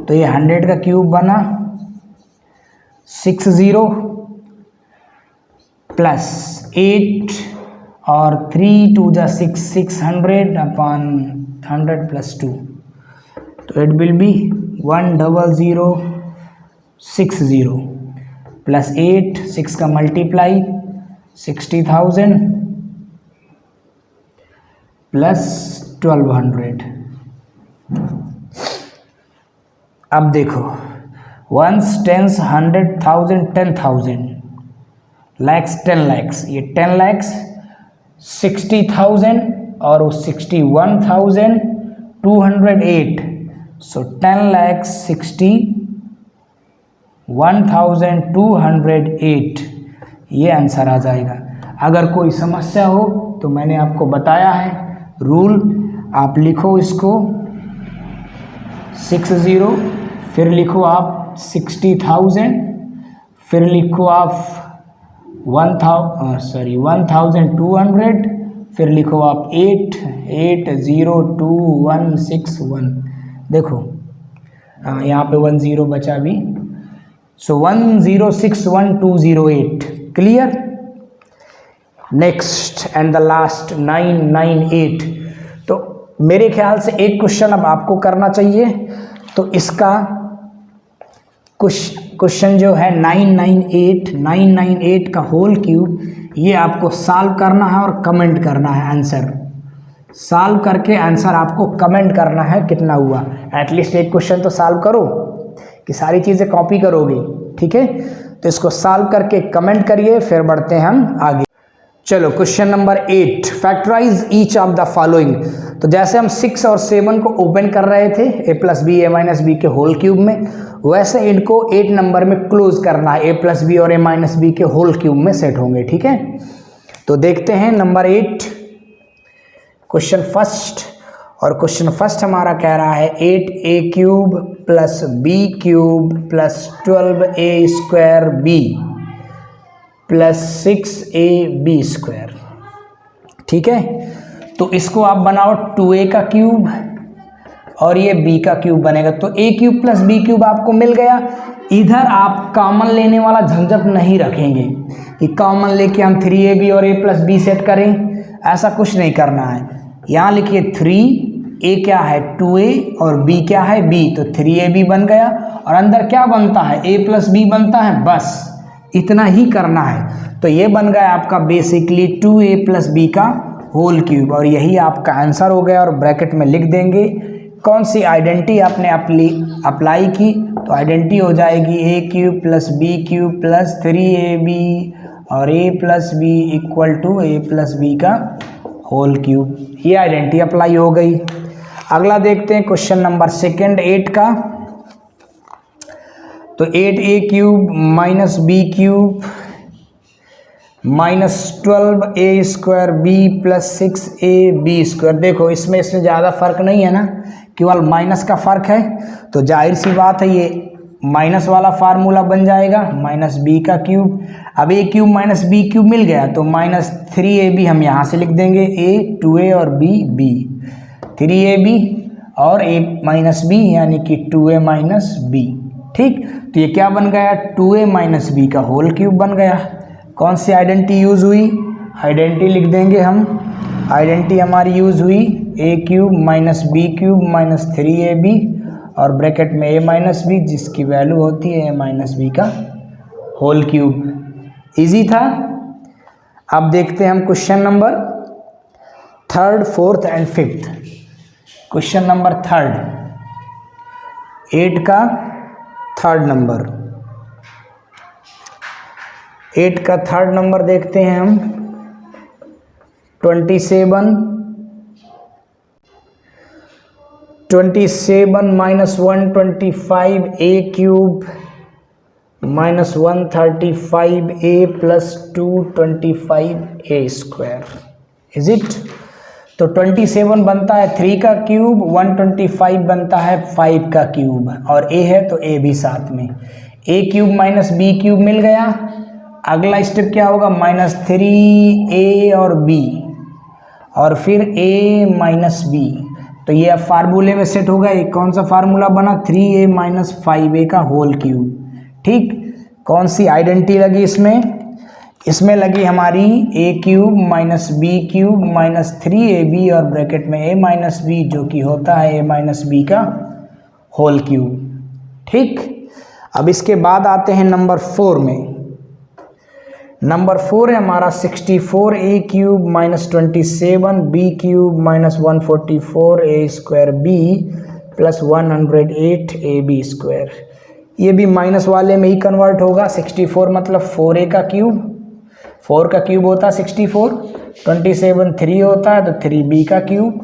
A: तो ये 100 का क्यूब बना 60 + 8 और 3 2 = 6, 600/100 + 2, तो इट विल बी 10060 + 8, 6 का मल्टीप्लाई 60,000 + 1200। अब देखो, 1s 10s 100,000 10,000, lakhs 10 lakhs, ये 10 lakhs 60,000 और 61,208, सो 10,61,208 ये आंसर आ जाएगा। अगर कोई समस्या हो तो मैंने आपको बताया है रूल, आप लिखो इसको 60, फिर लिखो आप 60,000, फिर लिखो आप 1,200, फिर लिखो आप 88026161। देखो यहाँ पे 10 बचा भी, सो 1061208, clear. Next and the last 998। तो मेरे ख्याल से एक क्वेश्चन अब आपको करना चाहिए, तो इसका क्वेश्चन जो है 998 का होल क्यूब, ये आपको सॉल्व करना है और कमेंट करना है आंसर। सॉल्व करके आंसर आपको कमेंट करना है कितना हुआ। एटलीस्ट एक क्वेश्चन तो सॉल्व करो, कि सारी चीज़ें कॉपी करोगे, ठीक है। तो इसको सॉल्व करके कमेंट करिए, फिर बढ़ते हैं हम आगे। चलो question number 8, factorise each of the following. तो जैसे हम 6 और 7 को ओपन कर रहे थे a + b a - b के होल क्यूब में, वैसे इनको 8 नंबर में क्लोज करना है, a + b और a - b के होल क्यूब में सेट होंगे, ठीक है। तो देखते हैं नंबर 8, क्वेश्चन फर्स्ट, और क्वेश्चन फर्स्ट हमारा कह रहा है 8a³ + b³ + 12a² + 6ab², ठीक है। तो इसको आप बनाओ 2a का क्यूब और ये b का क्यूब बनेगा। तो a³ + b³ आपको मिल गया। इधर आप कॉमन लेने वाला झंझट नहीं रखेंगे कि कॉमन लेके हम 3ab और a + b सेट करें, ऐसा कुछ नहीं करना है। यहाँ लिखिए 3, a क्या है 2a और b क्या है b, तो 3ab बन गया, और अंदर क्या बनता है a + b बनता है, बस इतना ही करना है। तो ये बन गया आपका बेसिकली 2a + b का होल क्यूब, और यही आपका आंसर हो गया। और ब्रैकेट में लिख देंगे कौन सी आइडेंटिटी आपने अप्लाई की, तो आइडेंटिटी हो जाएगी a³ + b³ + 3ab और a + b = a + b का होल क्यूब। ये आइडेंटिटी अप्लाई हो गई। अगला देखते हैं क्वेश्चन नंबर 2 8 का। तो 8a³ - b³ - 12a² + 6ab²। देखो इसमें ज़्यादा फर्क नहीं है ना, केवल माइनस का फर्क है, तो जाहिर सी बात है ये माइनस वाला फार्मूला बन जाएगा, -b का क्यूब। अब a³ - b³ मिल गया, तो -3ab हम यहाँ से लिख देंगे, a 2a और b 3ab और a माइनस बी यानी कि 2a माइनस बी। ठीक, तो ये क्या बन गया, 2a माइनस बी का होल क्यूब बन गया। कौन सी आइडेंटिटी यूज हुई, आइडेंटिटी लिख देंगे हम, आइडेंटिटी हमारी यूज हुई a cube minus B cube minus 3ab और ब्रैकेट में a माइनस बी जिसकी वैल्यू होती है a माइनस बी का होल क्यूब। इजी था। अब देखते हैं हम question number third, fourth and fifth. Question number third, 8 का थर्ड नंबर, 8 का थर्ड नंबर देखते हैं हम। 27 minus 125 a cube minus 135 a plus 225 a square is it. तो 27 बनता है 3 का क्यूब, 125 बनता है 5 का क्यूब और a है तो a भी साथ में। a cube minus b cube मिल गया। अगला स्टेप क्या होगा, माइनस 3a और b और फिर a माइनस b। तो ये अब फार्मूले में सेट होगा। एक कौन सा फार्मूला बना, 3a माइनस 5a का होल क्यूब। ठीक, कौन सी आइडेंटिटी लगी इसमें, इसमें लगी हमारी a cube minus B cube minus 3ab और ब्रैकेट में a माइनस बी जो कि होता है a माइनस बी का होल क्यूब। ठीक, अब इसके बाद आते हैं नंबर 4 में। नंबर 4 है हमारा 64a cube minus 27 b cube minus 144 a square b plus 108 ab square. ये भी माइनस वाले में ही कन्वर्ट होगा। 64 मतलब 4a का क्यूब, 4 का क्यूब होता है 64, 27 3 होता है तो 3b का cube,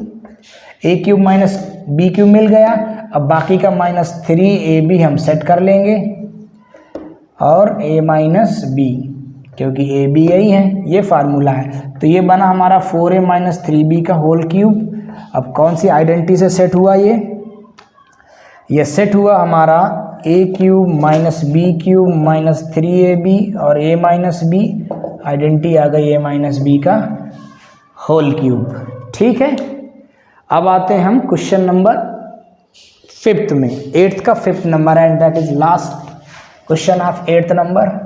A: a cube minus b cube मिल गया। अब बाकी का माइनस 3ab हम सेट कर लेंगे और a माइनस b क्योंकि a b यही है, ये फार्मूला है। तो ये बना हमारा 4a माइनस 3b का होल क्यूब। अब कौन सी आइडेंटिटी से सेट हुआ, ये सेट हुआ हमारा a cube minus b cube minus 3ab और a माइनस b, आइडेंटिटी आ गई a माइनस b का होल क्यूब। ठीक है, अब आते हैं हम क्वेश्चन नंबर 5th में। 8th का 5th number and that is last question of 8th number.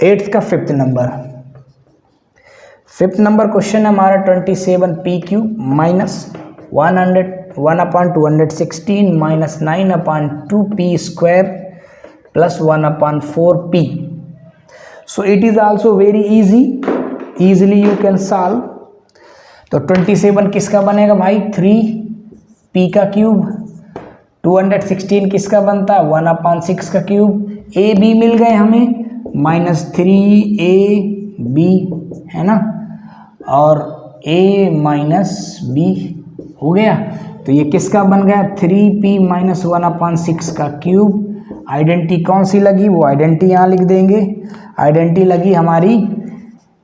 A: 8th का 5th number, 5th number question हमारा 27p cube minus 1/216 minus 9/2p square plus 1/4p। So it is also very easy, easily you can solve. तो 27 किसका बनेगा भाई, 3p का cube. 216 किसका बनता है, 1/6 का क्यूब। a b मिल गए हमें, माइनस 3ab है ना, और a माइनस b हो गया। तो ये किसका बन गया, 3p माइनस 1/6 का क्यूब। आइडेंटिटी कौन सी लगी, वो आइडेंटिटी यहाँ लिख देंगे। आइडेंटिटी लगी हमारी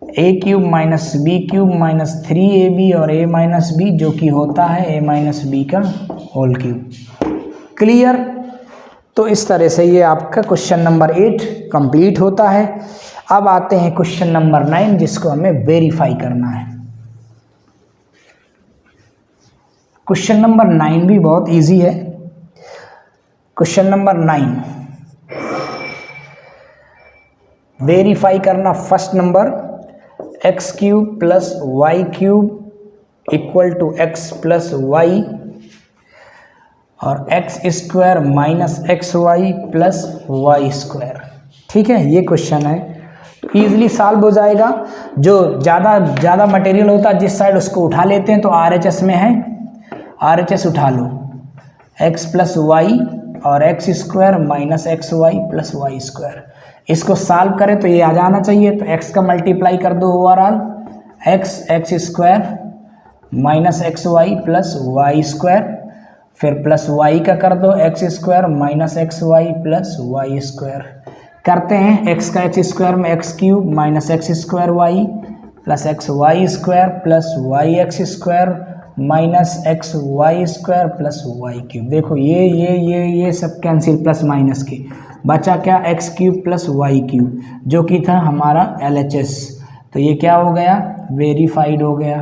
A: a cube minus b cube minus 3ab और a माइनस b जो कि होता है a माइनस b का होल क्यूब। क्लियर। तो इस तरह से ये आपका क्वेश्चन नंबर 8 कंप्लीट होता है। अब आते हैं क्वेश्चन नंबर 9 जिसको हमें वेरीफाई करना है। क्वेश्चन नंबर 9 भी बहुत इजी है। क्वेश्चन नंबर 9 वेरीफाई करना। First number x cube plus Y cube equal to x plus Y और x square minus x Y plus Y square. ठीक है, ये क्वेश्चन है तो ईजिली सॉल्व हो जाएगा। जो ज़्यादा मटेरियल होता है जिस साइड उसको उठा लेते हैं। तो RHS में है, RHS उठा लो, एक्स प्लस वाई और x square minus x Y plus Y square. इसको सॉल्व करें तो ये आ जाना चाहिए। तो एक्स का मल्टीप्लाई कर दो overall, X square minus x Y plus Y square, फिर प्लस वाई का कर दो X square minus x Y plus Y square. करते हैं एक्स का एक्स स्क्वायर में X cube minus X square Y plus X Y square plus Y X square minus x Y square plus Y cube. देखो ये सब cancel plus minus के, बचा क्या, X cube plus Y cube जो कि था हमारा LHS। तो ये क्या हो गया, वेरीफाइड हो गया।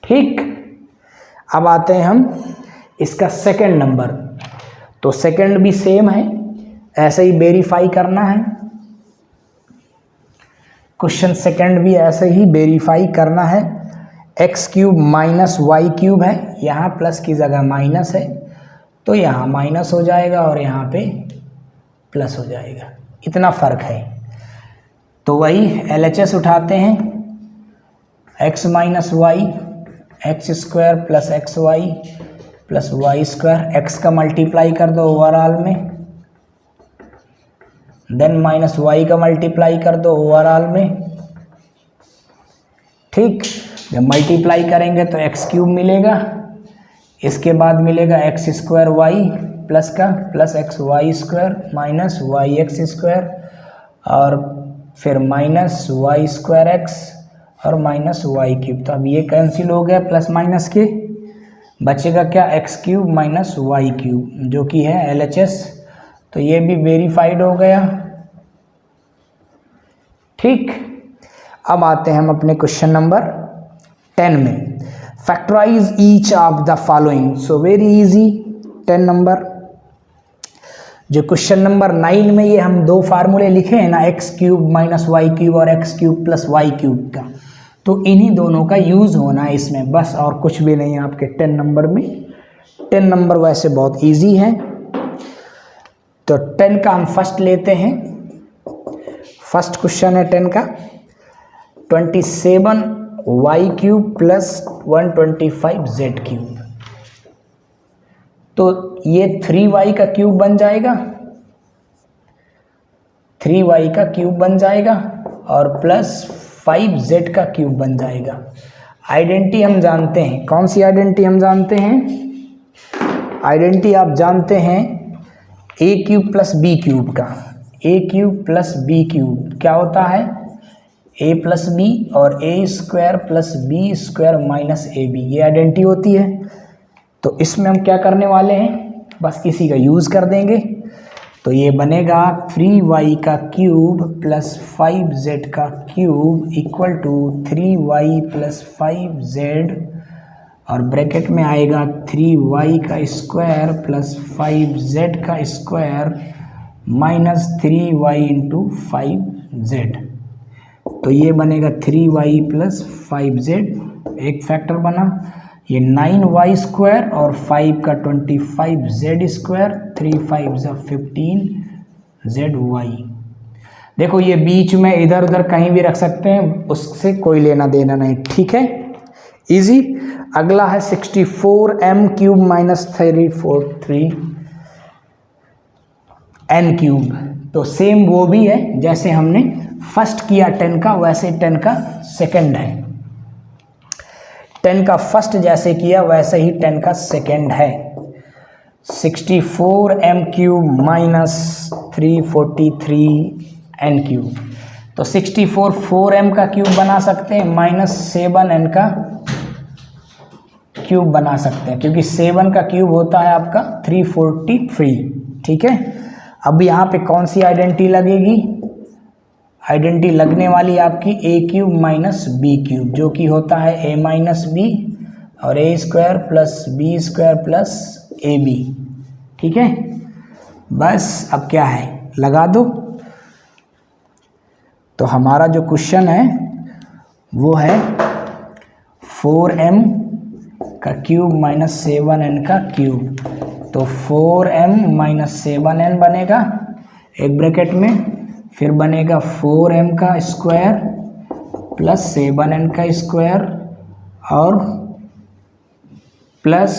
A: ठीक, अब आते हैं हम इसका सेकंड नंबर। तो सेकंड भी सेम है, ऐसे ही वेरीफाई करना है। क्वेश्चन सेकंड भी ऐसे ही वेरीफाई करना है। X cube minus Y cube है, यहाँ प्लस की जगह माइनस है, तो यहाँ माइनस हो जाएगा और यहाँ पे प्लस हो जाएगा, इतना फ़र्क है। तो वही LHS उठाते हैं, X minus Y, X square plus X Y plus Y square, X का मल्टीप्लाई कर दो ओवरऑल में, देन माइनस वाई का मल्टीप्लाई कर दो ओवरऑल में। ठीक, जब मल्टीप्लाई करेंगे तो एक्स क्यूब मिलेगा, इसके बाद मिलेगा एक्स स्क्वायर वाई प्लस का plus X Y square minus Y X square और फिर माइनस वाई स्क्वायर एक्स और माइनस वाई क्यूब। तो अब ये कैंसिल हो गया प्लस माइनस के, बचेगा क्या, X cube minus Y cube, जो कि है LHS। तो ये भी वेरीफाइड हो गया। ठीक, अब आते हैं हम अपने क्वेश्चन नंबर 10 में। Factorise each of the following. So very easy, 10 number. जो क्वेश्चन नंबर 9 में ये हम दो फार्मूले लिखे हैं ना, x cube minus Y cube और x cube plus Y cube का, तो इन्हीं दोनों का यूज़ होना है इसमें, बस और कुछ भी नहीं है आपके 10 नंबर में। 10 नंबर वैसे बहुत इजी है। तो 10 का हम फर्स्ट लेते हैं। फर्स्ट क्वेश्चन है 10 का, 27 y cube plus 125 z cube. तो ये 3y का क्यूब बन जाएगा, 3y का क्यूब बन जाएगा और प्लस 5z का क्यूब बन जाएगा। आइडेंटिटी हम जानते हैं, कौन सी आइडेंटिटी हम जानते हैं, आइडेंटिटी आप जानते हैं a cube plus b cube का। a cube plus b cube क्या होता है, a प्लस बी और a square plus B square minus ab, ये आइडेंटिटी होती है। तो इसमें हम क्या करने वाले हैं, बस इसी का यूज़ कर देंगे। तो ये बनेगा 3y का क्यूब प्लस 5z का cube equal to 3y plus 5z और ब्रैकेट में आएगा 3y का स्क्वायर प्लस 5z का square minus 3y into 5z। तो ये बनेगा 3y प्लस 5z, एक फैक्टर बना। ये 9y स्क्वायर और 5 का 25z स्क्वायर, 3 5 ज़ा 15zy। देखो ये बीच में इधर उधर कहीं भी रख सकते हैं, उससे कोई लेना देना नहीं, ठीक है, इजी। अगला है 64m cube minus 343 n cube. तो सेम वो भी है, जैसे हमने फर्स्ट किया 10 का, वैसे 10 का सेकंड है। 10 का फर्स्ट जैसे किया वैसे ही 10 का सेकंड है। 64m cube minus 343 n cube. तो 64 4m का क्यूब बना सकते हैं, माइनस 7n का क्यूब बना सकते हैं, क्योंकि 7 का क्यूब होता है आपका 343, ठीक है। अब यहाँ पे कौन सी आइडेंटिटी लगेगी, आइडेंटिटी लगने वाली आपकी a cube minus B cube, जो कि होता है a माइनस बी और a square plus B square plus a b, ठीक है। बस अब क्या है, लगा दो। तो हमारा जो क्वेश्चन है वो है 4m का क्यूब माइनस 7n का क्यूब। तो 4m माइनस 7n बनेगा एक ब्रैकेट में, फिर बनेगा 4m का स्क्वायर प्लस 7n का स्क्वायर और प्लस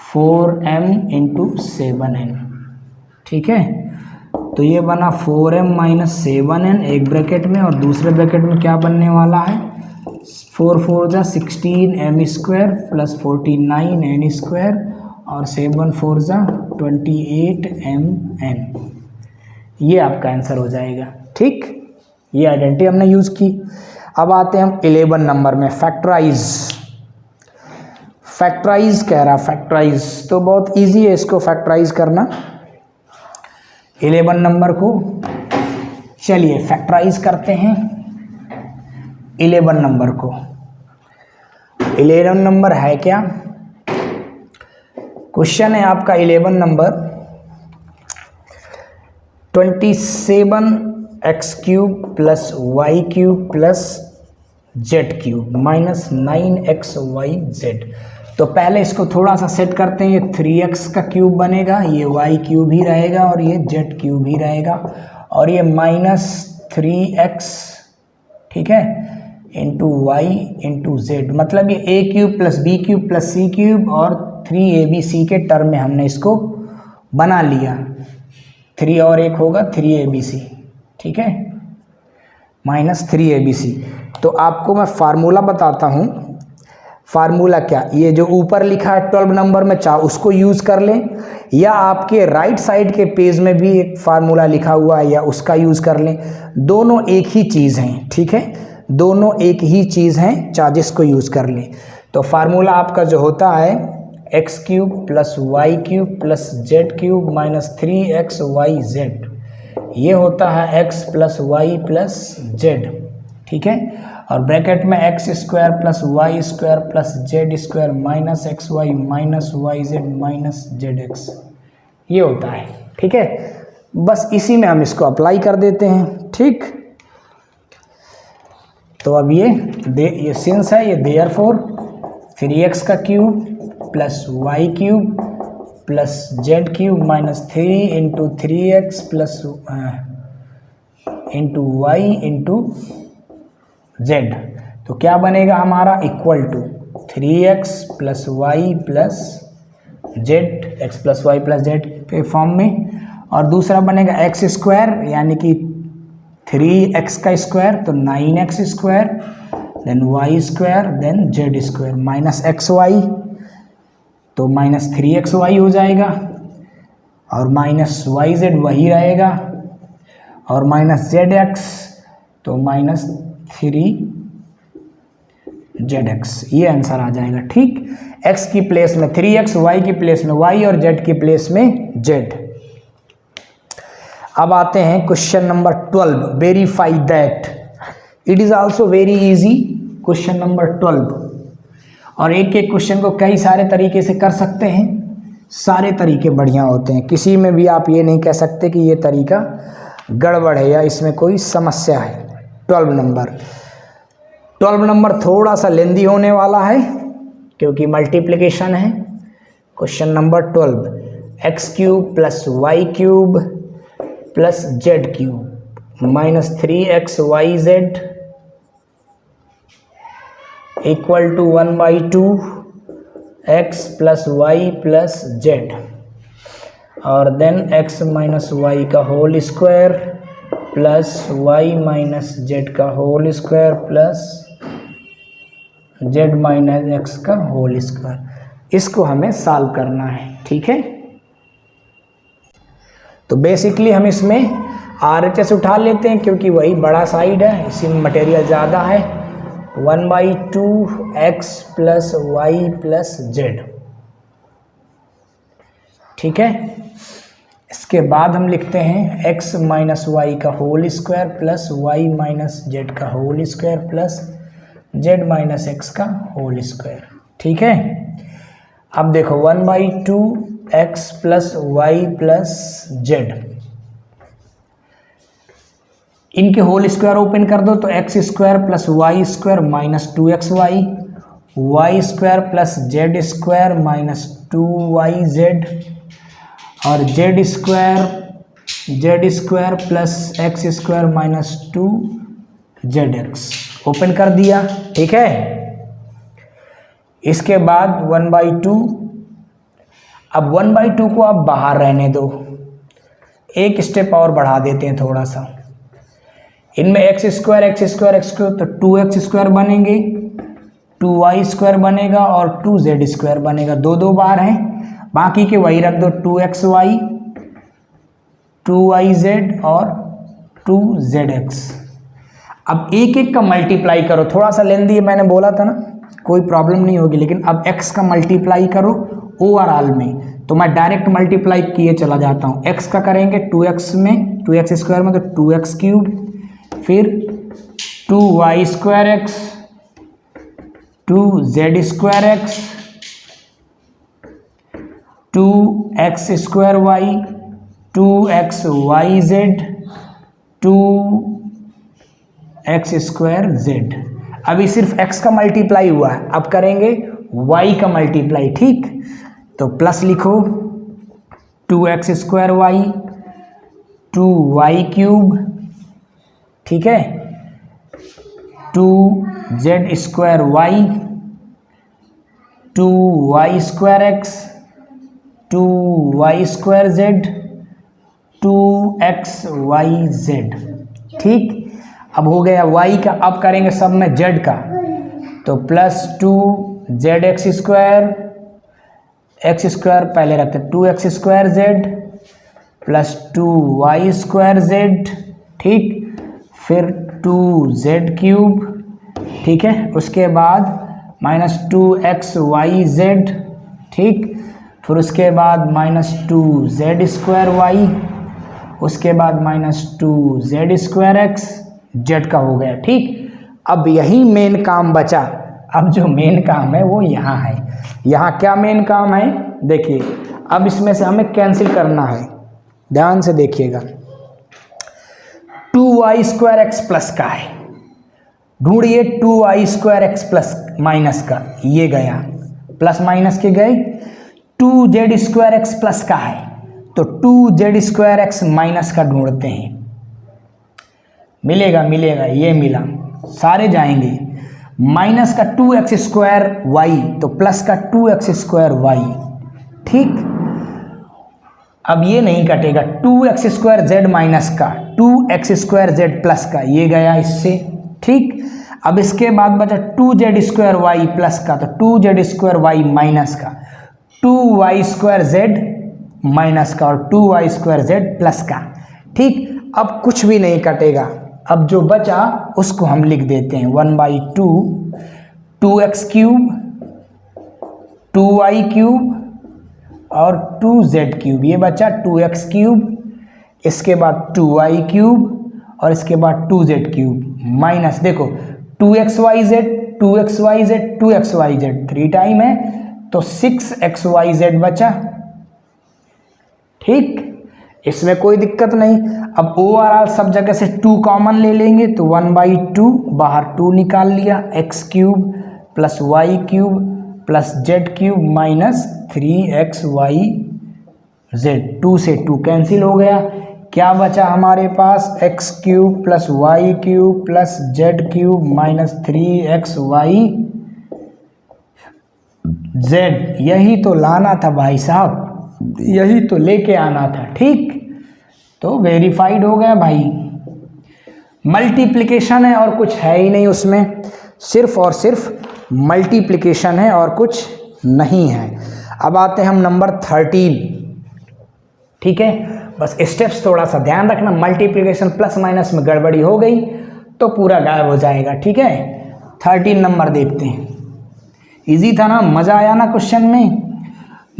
A: 4m इंटू 7n, ठीक है। तो ये बना 4m माइनस 7n एक ब्रैकेट में, और दूसरे ब्रैकेट में क्या बनने वाला है, 4 4 ज़ा 16m square plus 49n square और 7 4 ज़ा 28mn। ये आपका आंसर हो जाएगा, ठीक। ये आइडेंटिटी हमने यूज़ की। अब आते हैं हम 11 नंबर में, फैक्टराइज। फैक्टराइज कह रहा, फैक्टराइज तो बहुत इजी है इसको फैक्टराइज करना, 11 नंबर को। चलिए फैक्टराइज करते हैं 11 नंबर को। 11 नंबर है क्या? क्वेश्चन है आपका 11 number, 27x³ plus y³ plus z³ minus 9xyz। तो पहले इसको थोड़ा सा सेट करते हैं। ये 3x का क्यूब बनेगा, ये y³ ही रहेगा और ये z³ ही रहेगा, और ये -3x, ठीक है, इंटू y इंटू z, मतलब ये a³ plus b³ plus c³ और 3abc के टर्म में हमने इसको बना लिया। 3 और 1 होगा 3abc, ठीक है, -3abc। तो आपको मैं फार्मूला बताता हूँ। फार्मूला क्या, ये जो ऊपर लिखा है 12 नंबर में, चाहे उसको यूज़ कर लें, या आपके राइट साइड के पेज में भी एक फार्मूला लिखा हुआ है, या उसका यूज़ कर लें। दोनों एक ही चीज़ हैं, ठीक है, दोनों एक ही चीज़ हैं, चाहे जिसको यूज़ कर लें। तो फार्मूला आपका जो होता है x³ plus y³ plus z³ minus 3xyz, ये होता है x plus y plus z, ठीक है, और ब्रैकेट में x² plus y² plus z² minus xy minus yz minus zx, ये होता है, ठीक है। बस इसी में हम इसको अप्लाई कर देते हैं, ठीक। तो अब ये सिंस है, ये देयरफॉर 3x का cube plus y³ plus z³ minus 3 into 3x plus into y into z, तो क्या बनेगा हमारा, equal to 3x plus y plus z, x plus y plus z के फॉर्म में, और दूसरा बनेगा x² यानी कि 3x का स्क्वायर, तो 9x², then y² then z² minus xy, तो माइनस 3xy हो जाएगा, और माइनस yz वही रहेगा, और माइनस zx, तो माइनस 3zx, ये आंसर आ जाएगा, ठीक। x की प्लेस में 3x, y की प्लेस में y और z की प्लेस में z। अब आते हैं question number 12, verify that. It is also very easy, question number 12, और एक एक क्वेश्चन को कई सारे तरीके से कर सकते हैं, सारे तरीके बढ़िया होते हैं, किसी में भी आप ये नहीं कह सकते कि ये तरीका गड़बड़ है या इसमें कोई समस्या है। 12 नंबर थोड़ा सा लेंदी होने वाला है क्योंकि मल्टीप्लिकेशन है। Question number 12, x³ plus y³ plus z³ minus 3xyz equal to 1/2 x plus y plus z, और देन x माइनस y का whole square plus y minus z का whole square plus z minus x का whole square. इसको हमें solve करना है, ठीक है। तो बेसिकली हम इसमें RHS उठा लेते हैं क्योंकि वही बड़ा साइड है, इसी में मटेरियल ज़्यादा है। 1/2 x plus y plus z, ठीक है। इसके बाद हम लिखते हैं x माइनस वाई का whole square plus y minus z का whole square plus z minus x का होल स्क्वायर, ठीक है। अब देखो 1/2 x plus y plus z, इनके होल स्क्वायर ओपन कर दो तो x² plus y² minus 2xy, y² plus z² minus 2yz, और z² plus x² minus 2zx open कर दिया, ठीक है। इसके बाद 1/2, अब 1/2 को आप बाहर रहने दो, एक स्टेप और बढ़ा देते हैं थोड़ा सा। इनमें x² तो 2x² बनेंगे, 2y² बनेगा और 2z² बनेगा, दो बार हैं, बाकी के वही रख दो, 2xy 2yz और 2zx। अब एक एक का मल्टीप्लाई करो, थोड़ा सा लेंदी है, मैंने बोला था ना, कोई प्रॉब्लम नहीं होगी, लेकिन अब x का मल्टीप्लाई करो ओवरऑल में, तो मैं डायरेक्ट मल्टीप्लाई किए चला जाता हूँ। x का करेंगे 2x में, 2x² में तो 2x³, फिर 2y²x 2z²x 2x²y 2xyz 2x²z। अभी सिर्फ x का मल्टीप्लाई हुआ है, अब करेंगे y का मल्टीप्लाई। ठीक, तो प्लस लिखो 2x²y 2y³, ठीक है, 2z²y 2y²x 2y²z 2xyz। ठीक, अब हो गया y का, अब करेंगे सब में z का, तो +2zx² x² पहले रखते 2x²z +2y²z, ठीक, फिर 2z³, ठीक है, उसके बाद -2xyz, ठीक, फिर उसके बाद -2z²y, उसके बाद -2z²x, z का हो गया। ठीक, अब यही मेन काम बचा। अब जो मेन काम है वो यहाँ है। यहाँ क्या मेन काम है देखिए, अब इसमें से हमें कैंसिल करना है, ध्यान से देखिएगा। 2y²x प्लस का है, ढूंढिए 2y²x प्लस माइनस का, ये गया, प्लस माइनस के गए। 2z²x प्लस का है, तो 2z²x माइनस का ढूंढते हैं, मिलेगा मिलेगा, ये मिला, सारे जाएंगे। माइनस का 2x²y तो प्लस का 2x²y, ठीक, अब ये नहीं कटेगा। 2x²z माइनस का 2x²z प्लस का, ये गया इससे, ठीक। अब इसके बाद बचा 2z²y प्लस का, तो 2z²y माइनस का, 2y²z माइनस का और 2y²z प्लस का, ठीक। अब कुछ भी नहीं कटेगा, अब जो बचा उसको हम लिख देते हैं 1/2 2x³ 2y³ और 2z³, ये बचा 2x³, इसके बाद 2y³ और इसके बाद 2z³ माइनस, देखो 2xyz 2xyz 2xyz 3 टाइम है तो 6xyz बचा, ठीक, इसमें कोई दिक्कत नहीं। अब ओवरऑल सब जगह से 2 कॉमन ले लेंगे तो 1/2 बाहर 2 निकाल लिया, x³ plus y³ plus z³ minus 3xyz, 2 से 2 कैंसिल हो गया, क्या बचा हमारे पास x³ plus y³ plus z³ minus 3xyz। यही तो लाना था भाई साहब, यही तो लेके आना था, ठीक, तो वेरीफाइड हो गया भाई। मल्टीप्लिकेशन है और कुछ है ही नहीं उसमें, सिर्फ और सिर्फ मल्टीप्लिकेशन है और कुछ नहीं है। अब आते हैं हम नंबर 13, ठीक है, बस स्टेप्स थोड़ा सा ध्यान रखना, मल्टीप्लिकेशन प्लस माइनस में गड़बड़ी हो गई तो पूरा गायब हो जाएगा, ठीक है। 13 नंबर देखते हैं, इजी था ना, मज़ा आया ना क्वेश्चन में,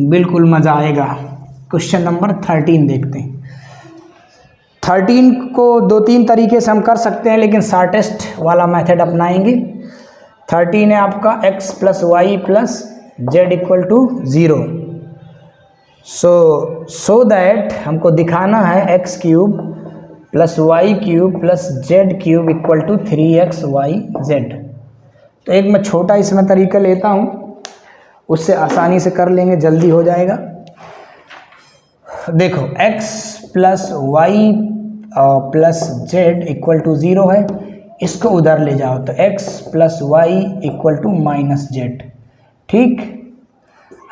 A: बिल्कुल मज़ा आएगा। क्वेश्चन नंबर 13 देखते हैं। 13 को 2-3 तरीके से हम कर सकते हैं, लेकिन शॉर्टेस्ट वाला मेथड अपनाएंगे। 13 है आपका x plus y plus z equal to 0, so that हमको दिखाना है x³ plus y³ plus z³ equal to 3xyz। तो एक मैं छोटा इसमें तरीका लेता हूँ, उससे आसानी से कर लेंगे, जल्दी हो जाएगा। देखो x plus y plus z equal to 0 है, इसको उधर ले जाओ तो x plus y equal to minus z, ठीक।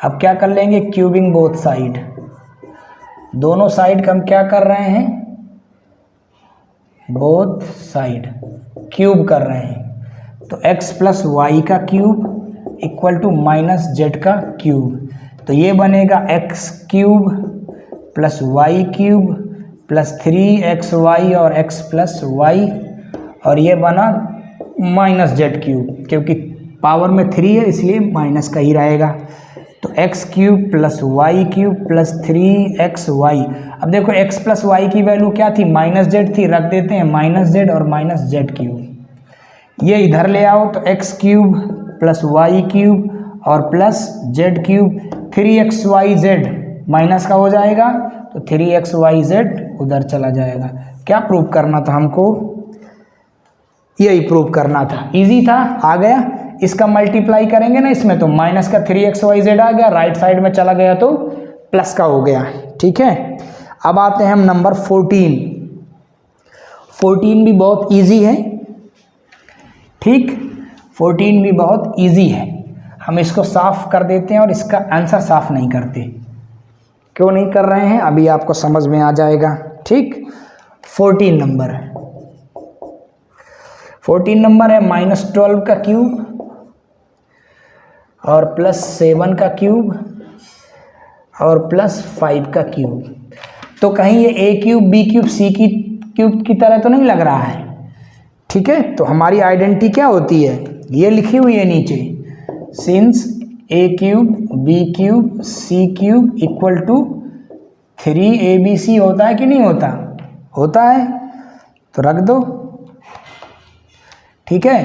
A: अब क्या कर लेंगे, क्यूबिंग बोथ साइड, दोनों साइड का हम क्या कर रहे हैं, बोथ साइड क्यूब कर रहे हैं, तो x प्लस वाई का cube equal to minus z का क्यूब, तो ये बनेगा x³ plus y³ plus 3xy और x प्लस वाई, और ये बना माइनस z³, क्योंकि पावर में 3 है इसलिए माइनस का ही रहेगा, तो x³ plus y³ plus 3xy। अब देखो x प्लस वाई की वैल्यू क्या थी, माइनस जेड थी, रख देते हैं माइनस जेड और माइनस z³, ये इधर ले आओ तो x³ प्लस वाई क्यूब और plus Z cube, 3xyz minus का हो जाएगा तो 3xyz उधर चला जाएगा। क्या प्रूव करना था हमको? यही प्रूव करना था, इजी था, आ गया। इसका मल्टीप्लाई करेंगे ना इसमें तो माइनस का 3xyz आ गया, राइट साइड में चला गया तो प्लस का हो गया। ठीक है, अब आते हैं हम नंबर 14। 14 भी बहुत इजी है। ठीक, 14 भी बहुत इजी है। हम इसको साफ कर देते हैं और इसका आंसर साफ नहीं करते। क्यों नहीं कर रहे हैं अभी आपको समझ में आ जाएगा। ठीक, 14 नंबर है, 14 नंबर है -12 का क्यूब और +7 का क्यूब और +5 का क्यूब। तो कहीं ये a cube b cube c की क्यूब की तरह तो नहीं लग रहा है। ठीक है, तो हमारी आइडेंटिटी क्या होती है, ये लिखी हुई है नीचे, since a cube b cube c cube equal to 3abc होता है कि नहीं होता? होता है, तो रख दो। ठीक है,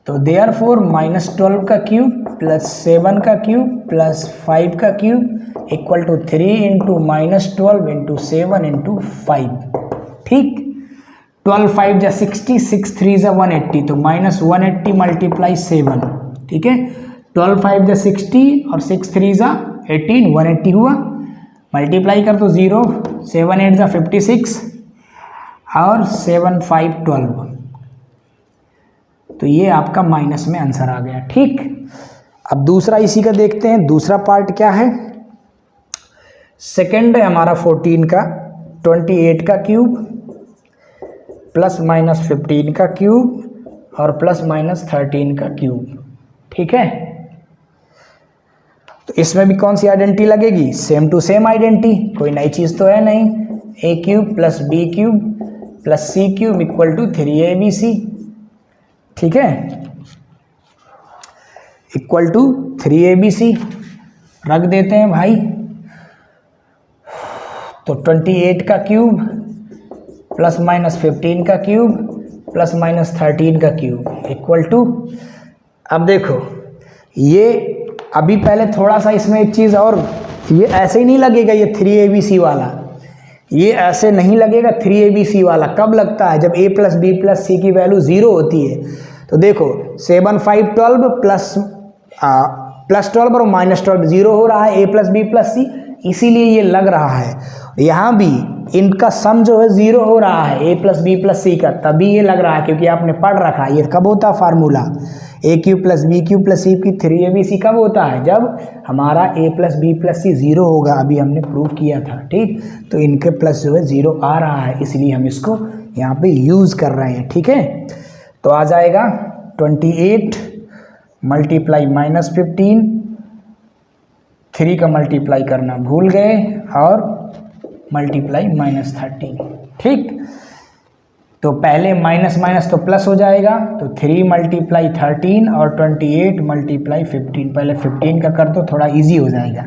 A: तो देयरफॉर -12 का क्यूब +7 का क्यूब +5 का cube equal to 3 into -12 into 7 into 5। ठीक, 12 5 जा 60, 6 3 जा 180, तो -180 मल्टीप्लाई 7। ठीक है, 12 5 जा 60 और 6 3 जा 18, 180 हुआ। मल्टीप्लाई कर तो 0, 7 8 जा 56 और 7 5 12, तो ये आपका माइनस में आंसर आ गया। ठीक, अब दूसरा इसी का देखते हैं, दूसरा पार्ट क्या है। सेकंड है हमारा 14 का 28 का क्यूब +-15 का क्यूब और +-13 का क्यूब। ठीक है, तो इसमें भी कौन सी आइडेंटिटी लगेगी? सेम टू सेम आइडेंटिटी, कोई नई चीज़ तो है नहीं। a cube + b cube + c cube equal to 3abc। ठीक है, इक्वल टू 3abc रख देते हैं भाई। तो 28 का क्यूब +-15 का क्यूब +-13 का क्यूब इक्वल टू, अब देखो ये अभी पहले थोड़ा सा इसमें एक चीज़ और, ये ऐसे ही नहीं लगेगा ये 3abc वाला, ये ऐसे नहीं लगेगा 3abc वाला। कब लगता है? जब a + b + c की वैल्यू 0 होती है। तो देखो 7 5 12 +12 और -12 0 हो रहा है, a + b + c, इसीलिए ये लग रहा है। यहाँ भी इनका सम जो है 0 हो रहा है, a + b + c का, तभी ये लग रहा है क्योंकि आपने पढ़ रखा है। ये कब होता है formula? a cube + b cube + c की 3abc कब होता है? जब हमारा a + b + c 0 होगा, अभी हमने प्रूव किया था। ठीक, तो इनके प्लस जो है 0 आ रहा है, इसलिए हम इसको यहाँ पे यूज़ कर रहे हैं। ठीक है, तो आ जाएगा 28 मल्टीप्लाई -15, 3 का मल्टीप्लाई करना भूल गए और मल्टीप्लाई -13। ठीक, तो पहले माइनस तो प्लस हो जाएगा, तो 3 मल्टीप्लाई 13 और 28 मल्टीप्लाई 15। पहले 15 का कर दो, थोड़ा इजी हो जाएगा।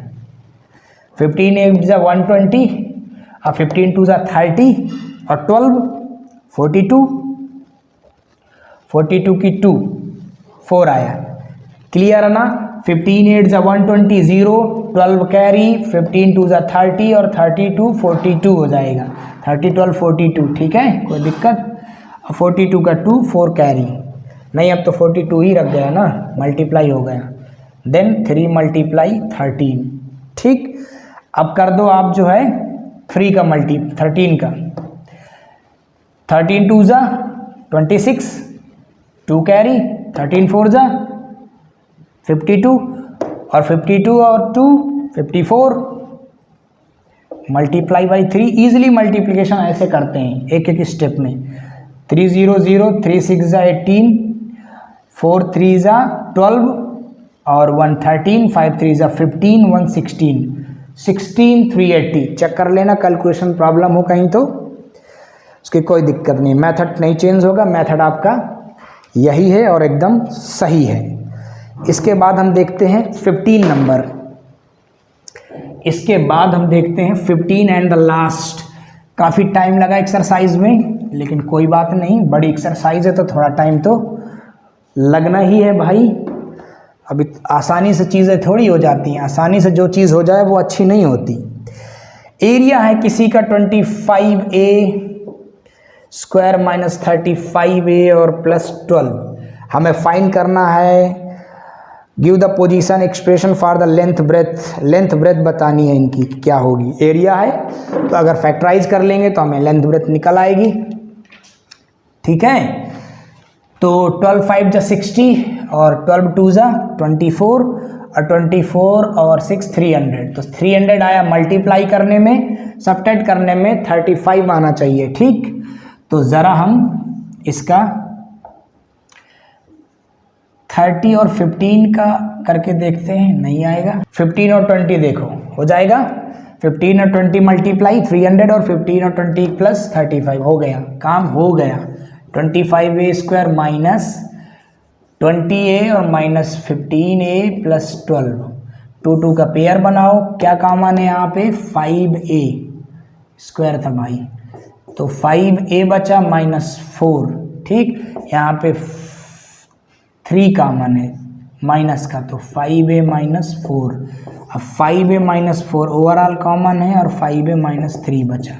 A: 15 8 जा 120 और 15 2 जा 30 और 12 42, 42 की 2 4 आया। क्लियर है ना? 15 8 जा 120 0, 12 कैरी, 15 2 जा 30 और 32 42 हो जाएगा। 30 12 42। ठीक है, कोई दिक्कत? 42 का 2 4 कैरी नहीं, अब तो 42 ही रख गया ना, मल्टीप्लाई हो गया। Then 3 multiply 13। ठीक, अब कर दो आप जो है 3 का 13 का, 13 2 जा 26, 2 कैरी, 13 4 जा 52 और 52 और 2 54, मल्टीप्लाई बाई 3। ईजिली मल्टीप्लिकेशन ऐसे करते हैं एक एक स्टेप में। 3 0 0, 3 6 जा 18, 4 3 जा 12 और 1 13, 5 3 जा 15, 1 16, 16 380। चेक कर लेना, कैलकुलेशन प्रॉब्लम हो कहीं तो उसकी कोई दिक्कत नहीं, मेथड नहीं चेंज होगा, मेथड आपका यही है और एकदम सही है। इसके बाद हम देखते हैं 15 नंबर। इसके बाद हम देखते हैं 15 एंड द लास्ट। काफ़ी टाइम लगा एक्सरसाइज में, लेकिन कोई बात नहीं, बड़ी एक्सरसाइज है तो थोड़ा टाइम तो लगना ही है भाई। अभी आसानी से चीज़ें थोड़ी हो जाती हैं, आसानी से जो चीज़ हो जाए वो अच्छी नहीं होती। एरिया है किसी का 25a स्क्वायर माइनस 35a और प्लस 12। हमें फाइंड करना है, give the position expression for the length breadth बतानी है इनकी क्या होगी। एरिया है तो अगर फैक्टराइज कर लेंगे तो हमें लेंथ ब्रेथ निकल आएगी, ठीक है। तो 12 5 जा 60 और 12 2 जा 24 और 24 और 6 300। तो 300 आया, मल्टीप्लाई करने में सबट्रैक्ट करने में 35 आना चाहिए, ठीक। तो ज़रा हम इसका 30 और 15 का करके देखते हैं, नहीं आएगा। 15 और 20 देखो हो जाएगा, 15 और 20 मल्टीप्लाई 300 और 15 और 20 प्लस 35 हो गया, काम हो गया। 25a स्क्वायर माइनस 20a और माइनस 15a प्लस 12, 2 का पेयर बनाओ, क्या काम आने यहाँ पे 5a स्क्वायर था भाई, तो 5a बचा माइनस 4, ठीक। यहाँ पे 3 कॉमन है माइनस का, तो 5a माइनस 4। अब 5a माइनस 4 ओवरऑल कॉमन है और 5a माइनस 3 बचा।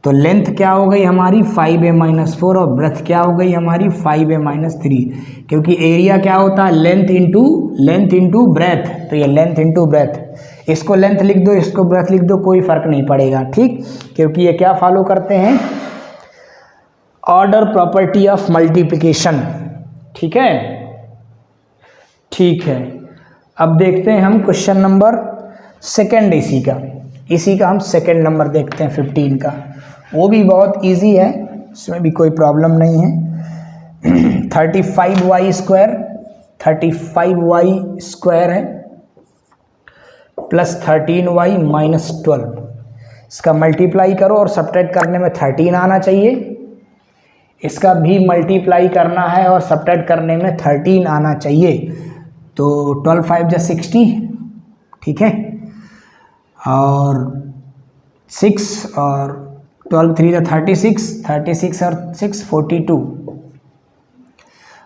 A: तो लेंथ क्या हो गई हमारी 5a माइनस 4 और ब्रेथ क्या हो गई हमारी 5a माइनस 3, क्योंकि एरिया क्या होता है लेंथ इंटू ब्रेथ, तो ये लेंथ इंटू ब्रेथ। इसको लेंथ लिख दो, इसको ब्रेथ लिख दो, कोई फर्क नहीं पड़ेगा, ठीक, क्योंकि ये क्या फॉलो करते हैं, ऑर्डर प्रॉपर्टी ऑफ मल्टीप्लिकेशन, ठीक है। ठीक है, अब देखते हैं हम क्वेश्चन नंबर सेकंड इसी का हम सेकंड नंबर देखते हैं 15 का। वो भी बहुत इजी है, इसमें भी कोई प्रॉब्लम नहीं है। 35y स्क्वायर है प्लस 13y माइनस 12, इसका मल्टीप्लाई करो और सब्ट्रैक्ट करने में 13 आना चाहिए। इसका भी मल्टीप्लाई करना है और सब्ट्रैक्ट करने में 13 आना चाहिए। तो 12 5 जा 60, ठीक है, और 6 और 12 3 जा 36 और 6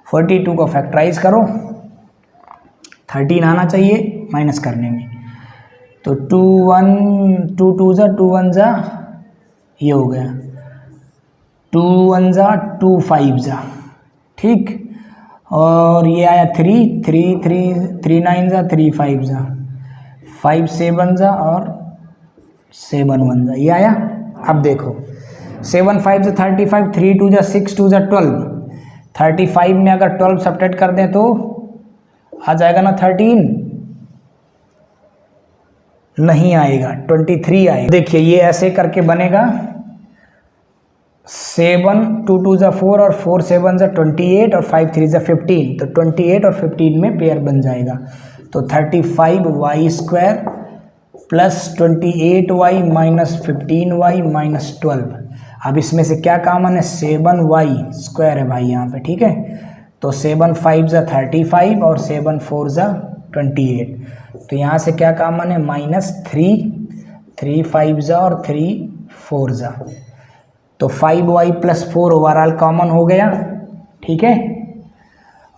A: 42 को फैक्टराइज करो, 13 आना चाहिए माइनस करने में। तो 2 2 जा 2 1 जा ये हो गया, 2 1 जा 2 5 जा, ठीक, और ये आया 3 9 जा 3 5 जा 5 7 जा और 7 1 जा, ये आया। अब देखो 7 5 जा 35, 3 2 जा 6 2 जा 12, 35 में अगर 12 सब्ट्रैक्ट कर दें तो आ जाएगा ना 13, नहीं आएगा, 23 आएगा। देखिए ये ऐसे करके बनेगा, 7 2 2 जा 4 और 4 7 जा 28 और 5 3 जा 15, तो 28 और 15 में पेयर बन जाएगा। तो 35y square plus 28y minus 15y minus 12। अब इसमें से क्या कॉमन है 7y स्क्वायर है भाई यहाँ पे, ठीक है। तो 7 5 जा 35 और 7 4 जा 28, तो यहाँ से क्या कॉमन है माइनस 3 5 जा और 3 4 जा, तो 5y प्लस 4 ओवरऑल कॉमन हो गया, ठीक है।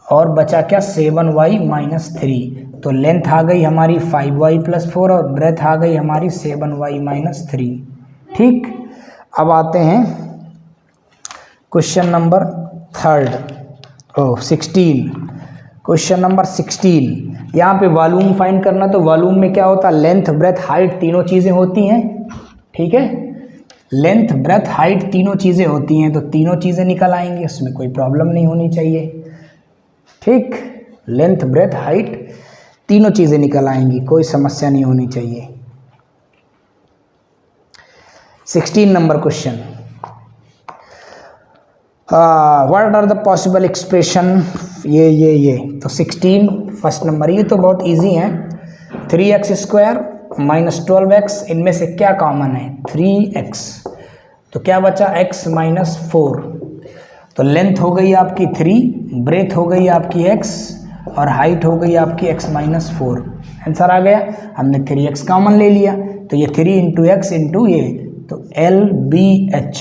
A: और बचा क्या 7y माइनस 3, तो लेंथ आ गई हमारी 5y प्लस 4 और ब्रेथ आ गई हमारी 7y माइनस 3, ठीक। अब आते हैं क्वेश्चन नंबर 16। क्वेश्चन नंबर 16, यहाँ पे वॉल्यूम फाइंड करना। तो वॉल्यूम में क्या होता है लेंथ ब्रेथ हाइट तीनों चीज़ें होती हैं, ठीक है। लेंथ ब्रेथ हाइट तीनों चीज़ें होती हैं, तो तीनों चीज़ें निकल आएंगी, उसमें कोई प्रॉब्लम नहीं होनी चाहिए, ठीक। लेंथ ब्रेथ हाइट तीनों चीज़ें निकल आएंगी, कोई समस्या नहीं होनी चाहिए। 16 number question, what are the possible expression, ये तो 16 फर्स्ट नंबर, ये तो बहुत इजी है। 3x स्क्वायर माइनस 12x, इनमें से क्या कॉमन है 3x, तो क्या बचा x माइनस 4, तो लेंथ हो गई आपकी 3, ब्रेथ हो गई आपकी x और हाइट हो गई आपकी x माइनस 4। आंसर आ गया, हमने 3x कॉमन ले लिया, तो ये 3 इंटू एक्स इंटू ये, तो LBH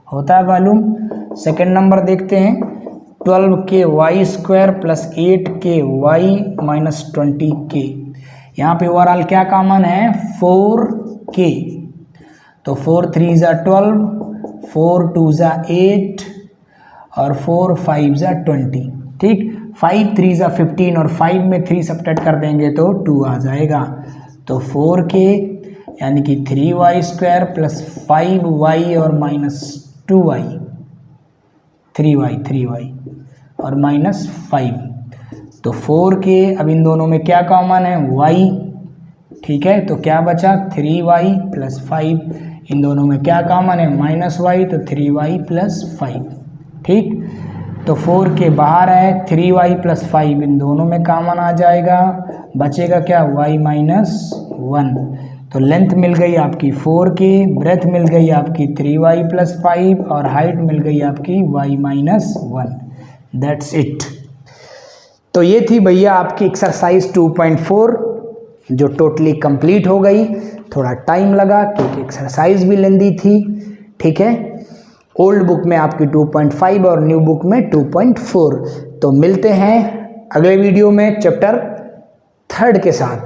A: होता है वॉल्यूम। सेकेंड नंबर देखते हैं 12k y square plus 8k y minus 20k। यहाँ पे ओवरऑल क्या कॉमन है, 4k। तो 4 3 ज़ा 12, 4 2 ज़ा 8 और 4 5 ज़ा 20। ठीक, 5 3 ज़ा 15 और 5 में 3 सब्ट्रैक्ट कर देंगे तो 2 आ जाएगा। तो 4k यानी कि 3y स्क्वायर प्लस 5y और माइनस 2y, 3y और माइनस 5। तो 4k, अब इन दोनों में क्या कॉमन है, y। ठीक है, तो क्या बचा 3y प्लस 5, इन दोनों में क्या कॉमन है, माइनस y, तो 3y प्लस 5। ठीक, तो 4k बाहर है, 3y प्लस 5 इन दोनों में कॉमन आ जाएगा, बचेगा क्या, y माइनस 1। तो लेंथ मिल गई आपकी 4k, ब्रेथ मिल गई आपकी 3y प्लस 5 और हाइट मिल गई आपकी y माइनस 1। That's it. तो ये थी भैया आपकी एक्सरसाइज 2.4 जो टोटली कंप्लीट हो गई। थोड़ा टाइम लगा क्योंकि एक्सरसाइज भी लेंदी थी। ठीक है, ओल्ड बुक में आपकी 2.5 और न्यू बुक में 2.4। तो मिलते हैं अगले वीडियो में चैप्टर 3 के साथ।